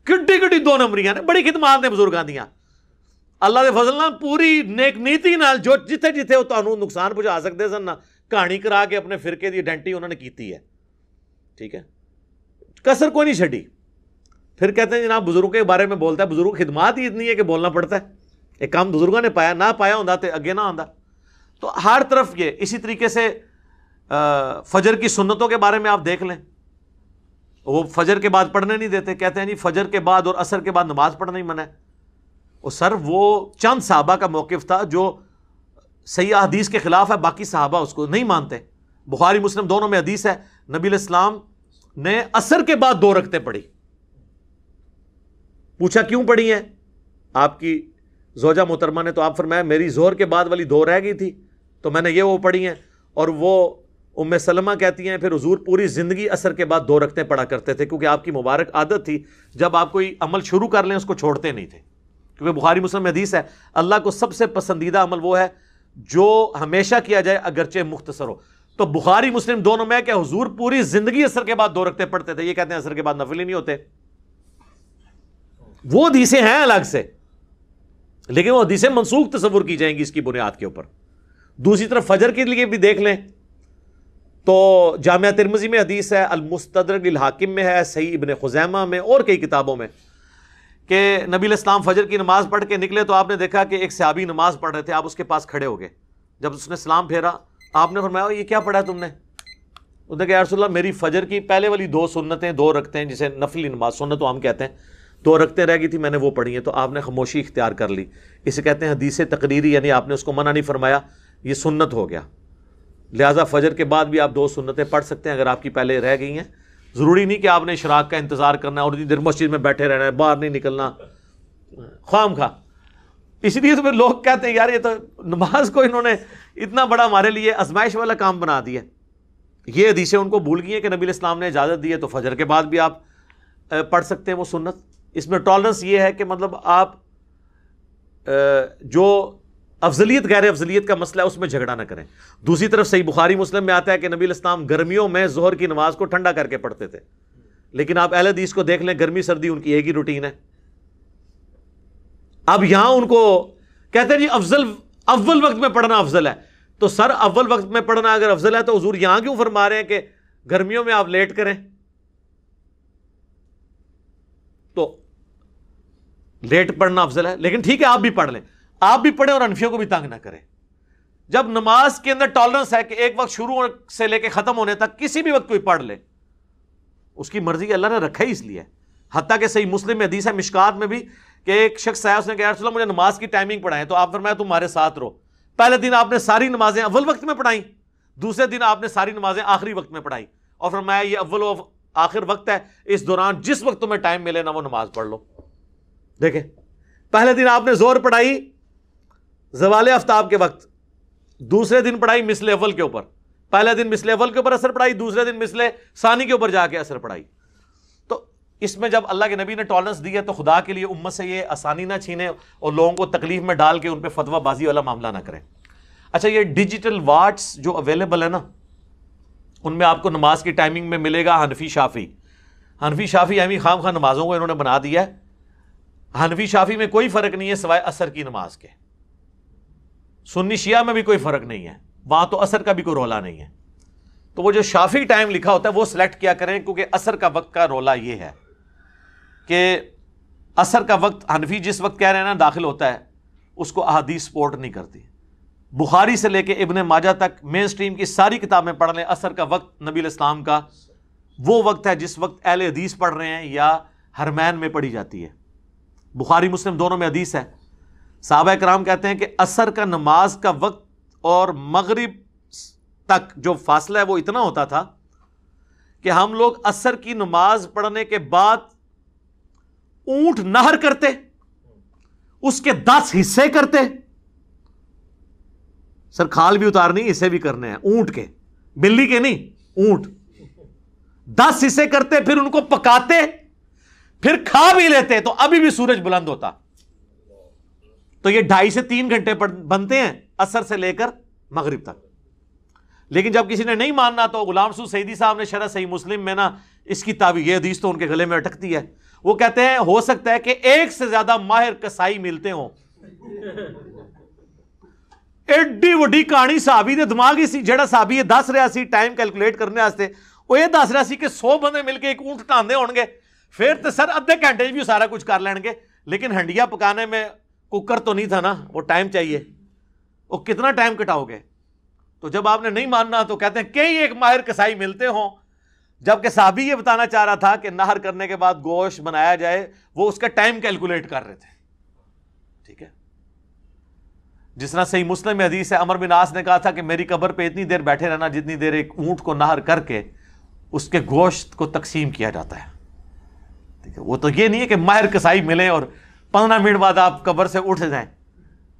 کٹی کٹی 2 نمبریاں نے، بڑی خدمات نے بزرگاں دیاں، اللہ دے فضل نال پوری نیک نیتی نال جو جتھے جتھے وہ تانوں نقصان پہنچا سکتے سن نا، کہانی کرا کے اپنے فرقے دی آئیڈینٹی انہوں نے کیتی ہے، ٹھیک ہے، کسر کوئی نہیں چھڈی۔ پھر کہتے ہیں جناب بزرگوں کے بارے میں بولتا ہے، بزرگ خدمات ہی اتنی ہے کہ بولنا پڑتا ہے، ایک کام بزرگوں نے پایا، نہ پایا ہوتا تو اگے نہ آندا۔ تو ہر طرف یہ اسی طریقے سے فجر کی سنتوں کے بارے میں آپ دیکھ لیں، وہ فجر کے بعد پڑھنے نہیں دیتے، کہتے ہیں جی فجر کے بعد اور عصر کے بعد نماز پڑھنا ہی منع ہے۔ اور سر وہ چند صحابہ کا موقف تھا جو صحیح حدیث کے خلاف ہے، باقی صحابہ اس کو نہیں مانتے۔ بخاری مسلم دونوں میں حدیث ہے نبی علیہ السلام نے عصر کے بعد 2 رکعتیں پڑھی، پوچھا کیوں پڑھی ہیں آپ کی زوجہ محترمہ نے، تو آپ فرمایا میری ظہر کے بعد والی 2 رہ گئی تھی تو میں نے یہ وہ پڑھی ہیں۔ اور وہ ام سلمہ کہتی ہیں پھر حضور پوری زندگی عصر کے بعد 2 رکعتیں پڑھا کرتے تھے، کیونکہ آپ کی مبارک عادت تھی جب آپ کوئی عمل شروع کر لیں اس کو چھوڑتے نہیں تھے، کیونکہ بخاری مسلم میں حدیث ہے اللہ کو سب سے پسندیدہ عمل وہ ہے جو ہمیشہ کیا جائے اگرچہ مختصر ہو۔ تو بخاری مسلم دونوں میں کہ حضور پوری زندگی عصر کے بعد 2 رکعتیں پڑھتے تھے، یہ کہتے ہیں عصر کے بعد نفل ہی نہیں ہوتے۔ وہ حدیثیں ہیں الگ سے، لیکن وہ حدیثیں منسوخ تصور کی جائیں گی اس کی بنیاد کے اوپر۔ دوسری طرف فجر کے لیے بھی دیکھ لیں تو جامعہ ترمذی میں حدیث ہے، المستدرک للحاکم میں ہے، صحیح ابن خزیمہ میں اور کئی کتابوں میں کہ نبی علیہ السلام فجر کی نماز پڑھ کے نکلے تو آپ نے دیکھا کہ ایک صحابی نماز پڑھ رہے تھے، آپ اس کے پاس کھڑے ہو گئے، جب اس نے سلام پھیرا آپ نے فرمایا یہ کیا پڑھا تم نے؟ انہوں نے کہا یا رسول اللہ میری فجر کی پہلے والی 2 سنتیں 2 رکعتیں جسے نفلی نماز سنت تو ہم کہتے ہیں 2 رکعتیں رہ گئی تھی میں نے وہ پڑھی ہیں، تو آپ نے خاموشی اختیار کر لی، اسے کہتے ہیں حدیث تقریری، یعنی آپ نے اس کو منع نہیں فرمایا، یہ سنت ہو گیا، لہٰذا فجر کے بعد بھی آپ 2 سنتیں پڑھ سکتے ہیں اگر آپ کی پہلے رہ گئی ہیں ضروری نہیں کہ آپ نے اشراق کا انتظار کرنا ہے اور اتنی دیر مسجد میں بیٹھے رہنا ہے، باہر نہیں نکلنا خواہ خواہ. اس لیے تو لوگ کہتے ہیں یار یہ تو نماز کو انہوں نے اتنا بڑا ہمارے لیے آزمائش والا کام بنا دیا. یہ حدیثیں ان کو بھول گئی ہیں کہ نبی علیہ السلام نے اجازت دی ہے تو فجر کے بعد بھی آپ پڑھ سکتے ہیں وہ سنت. اس میں ٹالرنس یہ ہے کہ مطلب آپ جو افضلیت غیر افضلیت کا مسئلہ ہے اس میں جھگڑا نہ کریں. دوسری طرف صحیح بخاری مسلم میں آتا ہے کہ نبی علیہ السلام گرمیوں میں ظہر کی نماز کو ٹھنڈا کر کے پڑھتے تھے، لیکن آپ اہل حدیث کو دیکھ لیں گرمی سردی ان کی ایک ہی روٹین ہے. اب یہاں ان کو کہتے ہیں جی اول وقت میں پڑھنا افضل ہے، تو سر اول وقت میں پڑھنا اگر افضل ہے تو حضور یہاں کیوں فرما رہے ہیں کہ گرمیوں میں آپ لیٹ کریں؟ تو لیٹ پڑھنا افضل ہے، لیکن ٹھیک ہے آپ بھی پڑھ لیں، آپ بھی پڑھیں اور حنفیوں کو بھی تنگ نہ کریں. جب نماز کے اندر ٹالرنس ہے کہ ایک وقت شروع سے لے کے ختم ہونے تک کسی بھی وقت کوئی پڑھ لے، اس کی مرضی اللہ نے رکھا ہی اس لیے. حتیٰ کہ صحیح مسلم میں حدیث ہے مشکات میں بھی کہ ایک شخص آیا، اس نے کہا یا رسول اللہ مجھے نماز کی ٹائمنگ پڑھائیں، تو آپ فرمایا تمہارے ساتھ رہو. پہلے دن آپ نے ساری نمازیں اول وقت میں پڑھائیں، دوسرے دن آپ نے ساری نمازیں آخری وقت میں پڑھائی اور فرمایا یہ اول و آخر وقت ہے، اس دوران جس وقت تمہیں ٹائم ملے نا وہ نماز پڑھ لو. دیکھیں پہلے دن آپ نے زور پڑھائی زوال آفتاب کے وقت، دوسرے دن پڑھائی مثل اول کے اوپر، پہلے دن مثل اول کے اوپر اثر پڑھائی، دوسرے دن مثل ثانی کے اوپر جا کے اثر پڑھائی. تو اس میں جب اللہ کے نبی نے ٹالرنس دی ہے تو خدا کے لیے امت سے یہ آسانی نہ چھینے اور لوگوں کو تکلیف میں ڈال کے ان پہ فتویٰ بازی والا معاملہ نہ کریں. اچھا یہ ڈیجیٹل واٹس جو اویلیبل ہے نا، ان میں آپ کو نماز کی ٹائمنگ میں ملے گا حنفی شافی اہمی خام خواہ نمازوں کو انہوں نے بنا دیا ہے. حنفی شافی میں کوئی فرق نہیں ہے سوائے عصر کی نماز کے. سنی شیعہ میں بھی کوئی فرق نہیں ہے، وہاں تو عصر کا بھی کوئی رولا نہیں ہے. تو وہ جو شافی ٹائم لکھا ہوتا ہے وہ سلیکٹ کیا کریں، کیونکہ عصر کا وقت کا رولا یہ ہے کہ عصر کا وقت حنفی جس وقت کہہ رہے ہیں نا داخل ہوتا ہے، اس کو احادیث سپورٹ نہیں کرتی. بخاری سے لے کے ابن ماجہ تک مین سٹریم کی ساری کتابیں پڑھ لیں، عصر کا وقت نبی علیہ السلام کا وہ وقت ہے جس وقت اہل حدیث پڑھ رہے ہیں یا حرمین میں پڑھی جاتی ہے. بخاری مسلم دونوں میں حدیث ہے. صحابہ کرام کہتے ہیں کہ عصر کا نماز کا وقت اور مغرب تک جو فاصلہ ہے وہ اتنا ہوتا تھا کہ ہم لوگ عصر کی نماز پڑھنے کے بعد اونٹ نہر کرتے، اس کے 10 حصے کرتے. سر کھال بھی اتارنی، حصے بھی کرنے ہیں اونٹ کے، بلی کے نہیں، اونٹ. 10 حصے کرتے، پھر ان کو پکاتے، پھر کھا بھی لیتے تو ابھی بھی سورج بلند ہوتا. تو یہ 2.5 سے 3 گھنٹے بنتے ہیں عصر سے لے کر مغرب تک. لیکن جب کسی نے نہیں ماننا تو غلام رسول سعیدی صاحب نے شرح صحیح مسلم میں نا اس کی تعبیر، یہ حدیث تو ان کے گلے میں اٹکتی ہے. وہ کہتے ہیں ہو سکتا ہے کہ 1 سے زیادہ ماہر کسائی ملتے ہوں. ایڈی وڈی کہانی صحابی دے دماغ ہی سی، جڑا صحابی یہ دس رہا سی ٹائم کیلکولیٹ کرنے واسطے، وہ یہ دس رہا سی کہ 100 بندے مل کے ایک اونٹ ٹاندے ہون گے، پھر تو سر ادھے گھنٹے بھی سارا کچھ کر لین گے. لیکن ہنڈیا پکانے میں کوکر تو نہیں تھا نا، وہ ٹائم چاہیے، وہ کتنا ٹائم کٹاؤ گے. تو جب آپ نے نہیں ماننا تو کہتے ہیں کئی ایک ماہر کسائی ملتے ہوں. جبکہ صحابی یہ بتانا چاہ رہا تھا کہ نہر کرنے کے بعد گوشت بنایا جائے، وہ اس کا ٹائم کیلکولیٹ کر رہے تھے. ٹھیک ہے، جس طرح صحیح مسلم میں حدیث ہے عمر بن عاص نے کہا تھا کہ میری قبر پہ اتنی دیر بیٹھے رہنا جتنی دیر ایک اونٹ کو نہر کر کے اس کے گوشت کو تقسیم کیا جاتا ہے. ٹھیک ہے، وہ تو یہ نہیں ہے کہ ماہر کسائی ملے اور 15 منٹ بعد آپ قبر سے اٹھ جائیں.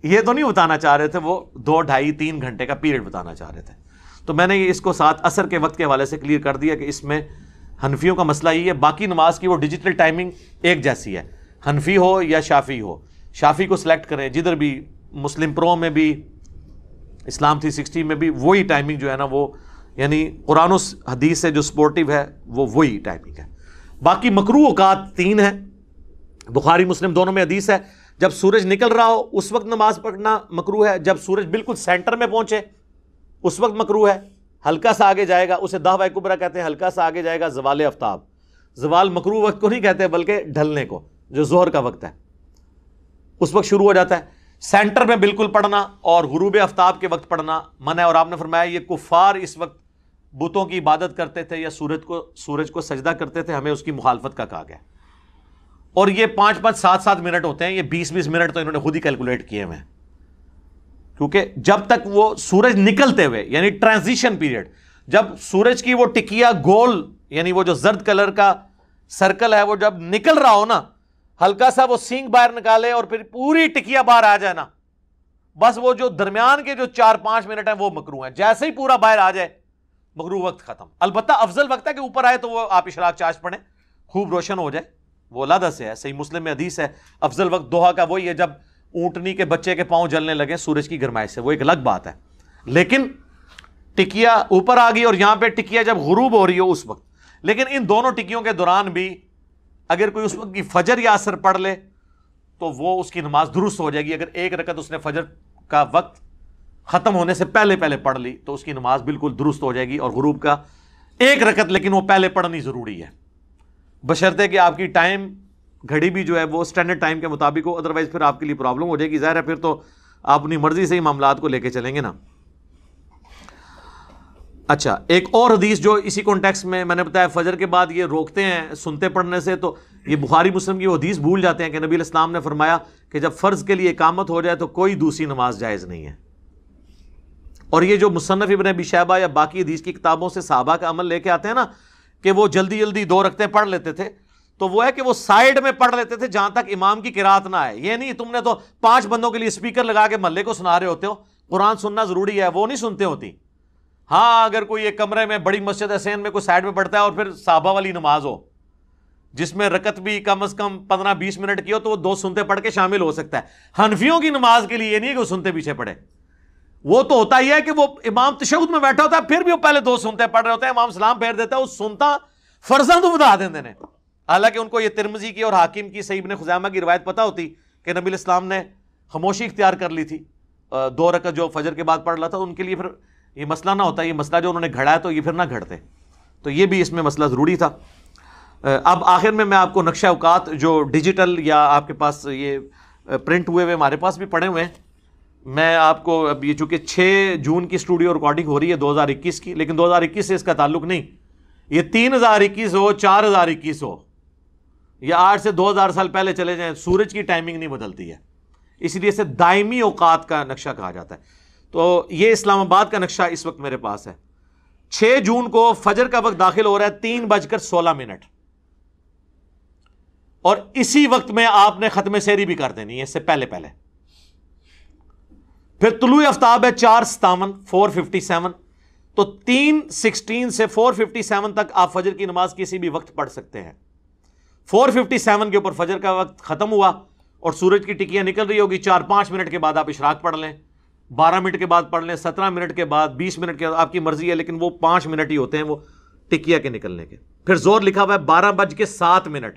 یہ تو نہیں بتانا چاہ رہے تھے، وہ 2 ڈھائی 3 گھنٹے کا پیریڈ بتانا چاہ رہے تھے. تو میں نے اس کو ساتھ عصر کے وقت کے حوالے سے کلیئر کر دیا کہ اس میں حنفیوں کا مسئلہ یہ ہے. باقی نماز کی وہ ڈیجیٹل ٹائمنگ ایک جیسی ہے، حنفی ہو یا شافی ہو. شافی کو سلیکٹ کریں، جدھر بھی مسلم پرو میں بھی اسلام 360 میں بھی وہی ٹائمنگ جو ہے نا وہ یعنی قرآن و حدیث سے جو سپورٹیو ہے وہ وہی ٹائمنگ ہے. باقی مکروہ اوقات 3 ہیں، بخاری مسلم دونوں میں حدیث ہے. جب سورج نکل رہا ہو اس وقت نماز پڑھنا مکروہ ہے، جب سورج بالکل سینٹر میں پہنچے اس وقت مکروہ ہے. ہلکا سا آگے جائے گا اسے دعوی کبرا کہتے ہیں، ہلکا سا آگے جائے گا زوال آفتاب. زوال مکروہ وقت کو نہیں کہتے بلکہ ڈھلنے کو، جو ظہر کا وقت ہے اس وقت شروع ہو جاتا ہے. سینٹر میں بالکل پڑھنا اور غروب آفتاب کے وقت پڑھنا منع ہے. اور آپ نے فرمایا یہ کفار اس وقت بتوں کی عبادت کرتے تھے یا سورج کو سجدہ کرتے تھے، ہمیں اس کی مخالفت کا کہا گیا. اور یہ 5-5 7-7 منٹ ہوتے ہیں، یہ 20-20 منٹ تو انہوں نے خود ہی کیلکولیٹ کیے ہوئے ہیں. کیونکہ جب تک وہ سورج نکلتے ہوئے یعنی ٹرانزیشن پیریڈ، جب سورج کی وہ ٹکیا گول یعنی وہ جو زرد کلر کا سرکل ہے وہ جب نکل رہا ہو نا، ہلکا سا وہ سینگ باہر نکالے اور پھر پوری ٹکیا باہر آ جائے نا، بس وہ جو درمیان کے جو 4-5 منٹ ہیں وہ مکروہ ہیں. جیسے ہی پورا باہر آ جائے مکروہ وقت ختم. البتہ افضل وقت ہے کہ اوپر آئے تو وہ آپ اشراق چاش پڑھیں، خوب روشن ہو جائے، وہ علیحدہ سے ہے. صحیح مسلم میں حدیث ہے افضل وقت دوحہ کا وہی ہے جب اونٹنی کے بچے کے پاؤں جلنے لگے سورج کی گرمائش سے، وہ ایک الگ بات ہے. لیکن ٹکیا اوپر آ گئی اور یہاں پہ ٹکیا جب غروب ہو رہی ہو اس وقت. لیکن ان دونوں ٹکیوں کے دوران بھی اگر کوئی اس وقت کی فجر یا عصر پڑھ لے تو وہ اس کی نماز درست ہو جائے گی. اگر ایک رکعت اس نے فجر کا وقت ختم ہونے سے پہلے پڑھ لی تو اس کی نماز بالکل درست ہو جائے گی. اور غروب کا ایک رکعت لیکن وہ پہلے پڑھنی ضروری ہے، بشرطے کہ آپ کی ٹائم گھڑی بھی جو ہے وہ اسٹینڈرڈ ٹائم کے مطابق ہو، ادروائز پھر آپ کے لیے پرابلم ہو جائے گی. ظاہر ہے پھر تو آپ اپنی مرضی سے ہی معاملات کو لے کے چلیں گے نا. اچھا، ایک اور حدیث جو اسی کانٹیکسٹ میں نے بتایا فجر کے بعد یہ روکتے ہیں سنتے پڑھنے سے، تو یہ بخاری مسلم کی وہ حدیث بھول جاتے ہیں کہ نبی علیہ السلام نے فرمایا کہ جب فرض کے لیے اقامت ہو جائے تو کوئی دوسری نماز جائز نہیں ہے. اور یہ جو مصنف ابن ابی شیبہ یا باقی حدیث کی کتابوں سے صحابہ کا عمل لے کے آتے ہیں نا کہ وہ جلدی جلدی 2 رکعتیں پڑھ لیتے تھے، تو وہ ہے کہ وہ سائیڈ میں پڑھ لیتے تھے جہاں تک امام کی قرات نہ آئے. یہ نہیں تم نے تو 5 بندوں کے لیے اسپیکر لگا کے محلے کو سنا رہے ہوتے ہو، قرآن سننا ضروری ہے، وہ نہیں سنتے ہوتی. ہاں اگر کوئی ایک کمرے میں بڑی مسجد حسین میں کوئی سائیڈ میں پڑھتا ہے اور پھر صحابہ والی نماز ہو جس میں رکعت بھی کم از کم 15-20 منٹ کی ہو تو وہ 2 سنتے پڑھ کے شامل ہو سکتا ہے. حنفیوں کی نماز کے لیے یہ نہیں ہے کہ وہ سنتے پیچھے پڑھے، وہ تو ہوتا ہی ہے کہ وہ امام تشہد میں بیٹھا ہوتا ہے پھر بھی وہ پہلے 2 سنتے پڑھ رہے ہوتے ہیں، امام سلام پھیر دیتا ہے، وہ سنتا فرضاں تو بتا دیندے نے. حالانکہ ان کو یہ ترمذی کی اور حاکم کی صحیح ابن خزیمہ کی روایت پتہ ہوتی کہ نبی علیہ السلام نے خاموشی اختیار کر لی تھی 2 رکعت جو فجر کے بعد پڑھ رہا تھا، ان کے لیے پھر یہ مسئلہ نہ ہوتا، یہ مسئلہ جو انہوں نے گھڑا ہے تو یہ پھر نہ گھڑتے، تو یہ بھی اس میں مسئلہ ضروری تھا. اب آخر میں آپ کو نقشہ اوقات جو ڈیجیٹل یا آپ کے پاس یہ پرنٹ ہوئے ہمارے پاس بھی پڑے ہوئے ہیں، میں آپ کو اب یہ چونکہ 6 جون کی اسٹوڈیو ریکارڈنگ ہو رہی ہے 2021 کی، لیکن 2021 سے اس کا تعلق نہیں، یہ 3021 ہو 4021 ہو یا 8 سے 2000 سال پہلے چلے جائیں، سورج کی ٹائمنگ نہیں بدلتی ہے، اس لیے اسے دائمی اوقات کا نقشہ کہا جاتا ہے. تو یہ اسلام آباد کا نقشہ اس وقت میرے پاس ہے. 6 جون کو فجر کا وقت داخل ہو رہا ہے 3:16، اور اسی وقت میں آپ نے ختم سحری بھی کر دینی ہے اس سے پہلے. پھر طلوع آفتاب ہے 4:57 4:57، تو 3:16 سے 4:57 تک آپ فجر کی نماز کسی بھی وقت پڑھ سکتے ہیں. 4:57 کے اوپر فجر کا وقت ختم ہوا اور سورج کی ٹکیاں نکل رہی ہوگی، 4-5 منٹ کے بعد آپ اشراق پڑھ لیں، 12 منٹ کے بعد پڑھ لیں، 17 منٹ کے بعد، 20 منٹ کے بعد، آپ کی مرضی ہے، لیکن وہ 5 منٹ ہی ہوتے ہیں وہ ٹکیا کے نکلنے کے. پھر زور لکھا ہوا ہے 12:07،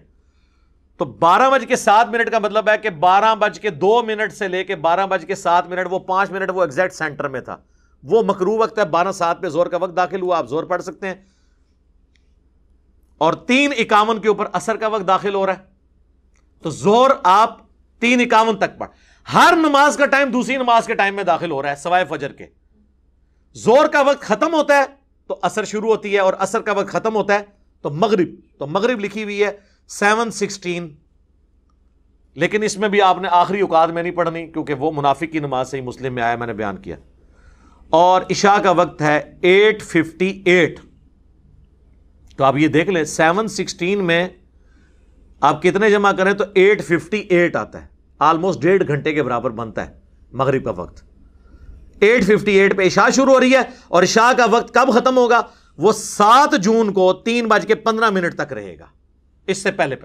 تو 12:07 کا مطلب ہے کہ 12:02 سے لے کے 12:07 وہ 5 منٹ وہ ایگزیکٹ سینٹر میں تھا، وہ مکروہ وقت ہے. 12:07 پہ زور کا وقت داخل ہوا، آپ زور پڑھ سکتے ہیں. اور 3:51 کے اوپر عصر کا وقت داخل ہو رہا ہے، تو زور آپ 3:51 تک پڑھ. ہر نماز کا ٹائم دوسری نماز کے ٹائم میں داخل ہو رہا ہے سوائے فجر کے. زور کا وقت ختم ہوتا ہے تو عصر شروع ہوتی ہے، اور عصر کا وقت ختم ہوتا ہے تو مغرب لکھی ہوئی ہے 7:16، لیکن اس میں بھی آپ نے آخری اوقات میں نہیں پڑھنی کیونکہ وہ منافق کی نماز سے ہی مسلم میں آیا، میں نے بیان کیا. اور عشاء کا وقت ہے 8:58، تو آپ یہ دیکھ لیں 7:16 میں آپ کتنے جمع کریں تو 8:58 آتا ہے، آلموسٹ 1.5 گھنٹے کے برابر بنتا ہے مغرب کا وقت. 8:58 پہ عشاء شروع ہو رہی ہے، اور عشاء کا وقت کب ختم ہوگا؟ وہ 7 جون کو 3:15 تک رہے گا، اس سے پہلے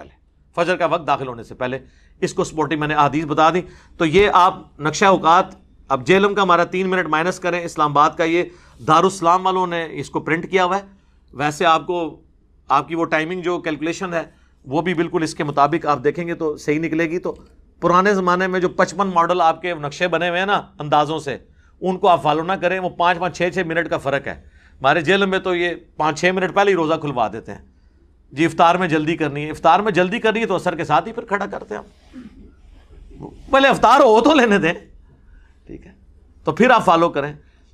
فجر کا وقت داخل ہونے سے پہلے. اس کو سپورٹنگ میں نے احادیث بتا دی. تو یہ آپ نقشہ اوقات، اب جیلم کا ہمارا 3 منٹ مائنس کریں، اسلام آباد کا یہ دارالسلام والوں نے اس کو پرنٹ کیا ہوا ہے. ویسے آپ کو آپ کی وہ ٹائمنگ جو کیلکولیشن ہے وہ بھی بالکل اس کے مطابق آپ دیکھیں گے تو صحیح نکلے گی. تو پرانے زمانے میں جو 55 ماڈل آپ کے نقشے بنے ہوئے ہیں نا اندازوں سے، ان کو آپ فالو نہ کریں، وہ 5-5 6-6 منٹ کا فرق ہے. ہمارے جیل میں تو یہ 5-6 منٹ پہلے ہی روزہ کھلوا دیتے ہیں جی، افطار میں جلدی کرنی ہے. افطار میں جلدی کرنی ہے تو عصر کے ساتھ ہی پھر کھڑا کرتے ہیں ہم، پہلے افطار ہو تو لینے دیں، ٹھیک ہے، تو پھر آپ فالو کریں.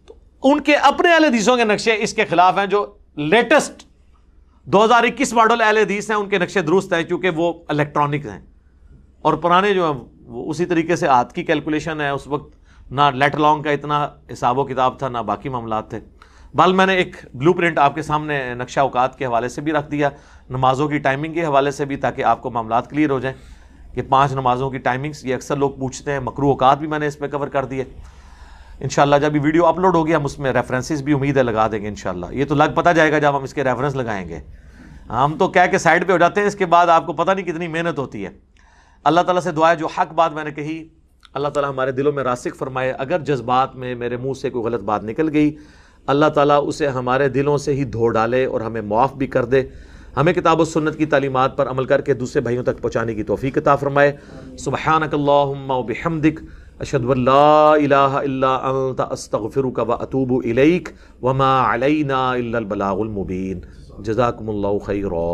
تو ان کے اپنے اہل حدیثوں کے نقشے اس کے خلاف ہیں. جو لیٹسٹ 2021 ماڈل اہل حدیث ہیں ان کے نقشے درست ہیں کیونکہ وہ الیکٹرانک ہیں، اور پرانے جو ہیں وہ اسی طریقے سے ہاتھ کی کیلکولیشن ہے. اس وقت نہ لیٹر لانگ کا اتنا حساب و کتاب تھا، نہ باقی معاملات تھے. بل میں نے ایک بلو پرنٹ آپ کے سامنے نقشہ اوقات کے حوالے سے بھی رکھ دیا، نمازوں کی ٹائمنگ کے حوالے سے بھی، تاکہ آپ کو معاملات کلیئر ہو جائیں کہ 5 نمازوں کی ٹائمنگز، یہ اکثر لوگ پوچھتے ہیں۔ مکروہ اوقات بھی میں نے اس میں کور کر دیے۔ انشاءاللہ جب یہ ویڈیو اپلوڈ ہو گیا ہم اس میں ریفرنسز بھی امید ہے لگا دیں گے انشاءاللہ۔ یہ تو لگ پتہ جائے گا جب ہم اس کے ریفرنس لگائیں گے، ہم تو کہہ کے سائڈ پہ ہو جاتے ہیں، اس کے بعد آپ کو پتہ نہیں کتنی محنت ہوتی ہے۔ اللہ تعالیٰ سے دعا ہے جو حق بات میں نے کہی اللہ تعالیٰ ہمارے دلوں میں راسخ فرمائے، اگر جذبات میں میرے منہ سے کوئی غلط بات نکل گئی اللہ تعالیٰ اسے ہمارے دلوں سے ہی دھو ڈالے اور ہمیں معاف بھی کر دے، ہمیں کتاب و سنت کی تعلیمات پر عمل کر کے دوسرے بھائیوں تک پہنچانے کی توفیق عطا فرمائے۔ سبحانک اللہم و بحمدک، اشہد ان لا الہ الا انت، استغفرک و اتوب الیک، وما علینا الا البلاغ المبین۔ جزاکم اللہ خیرا۔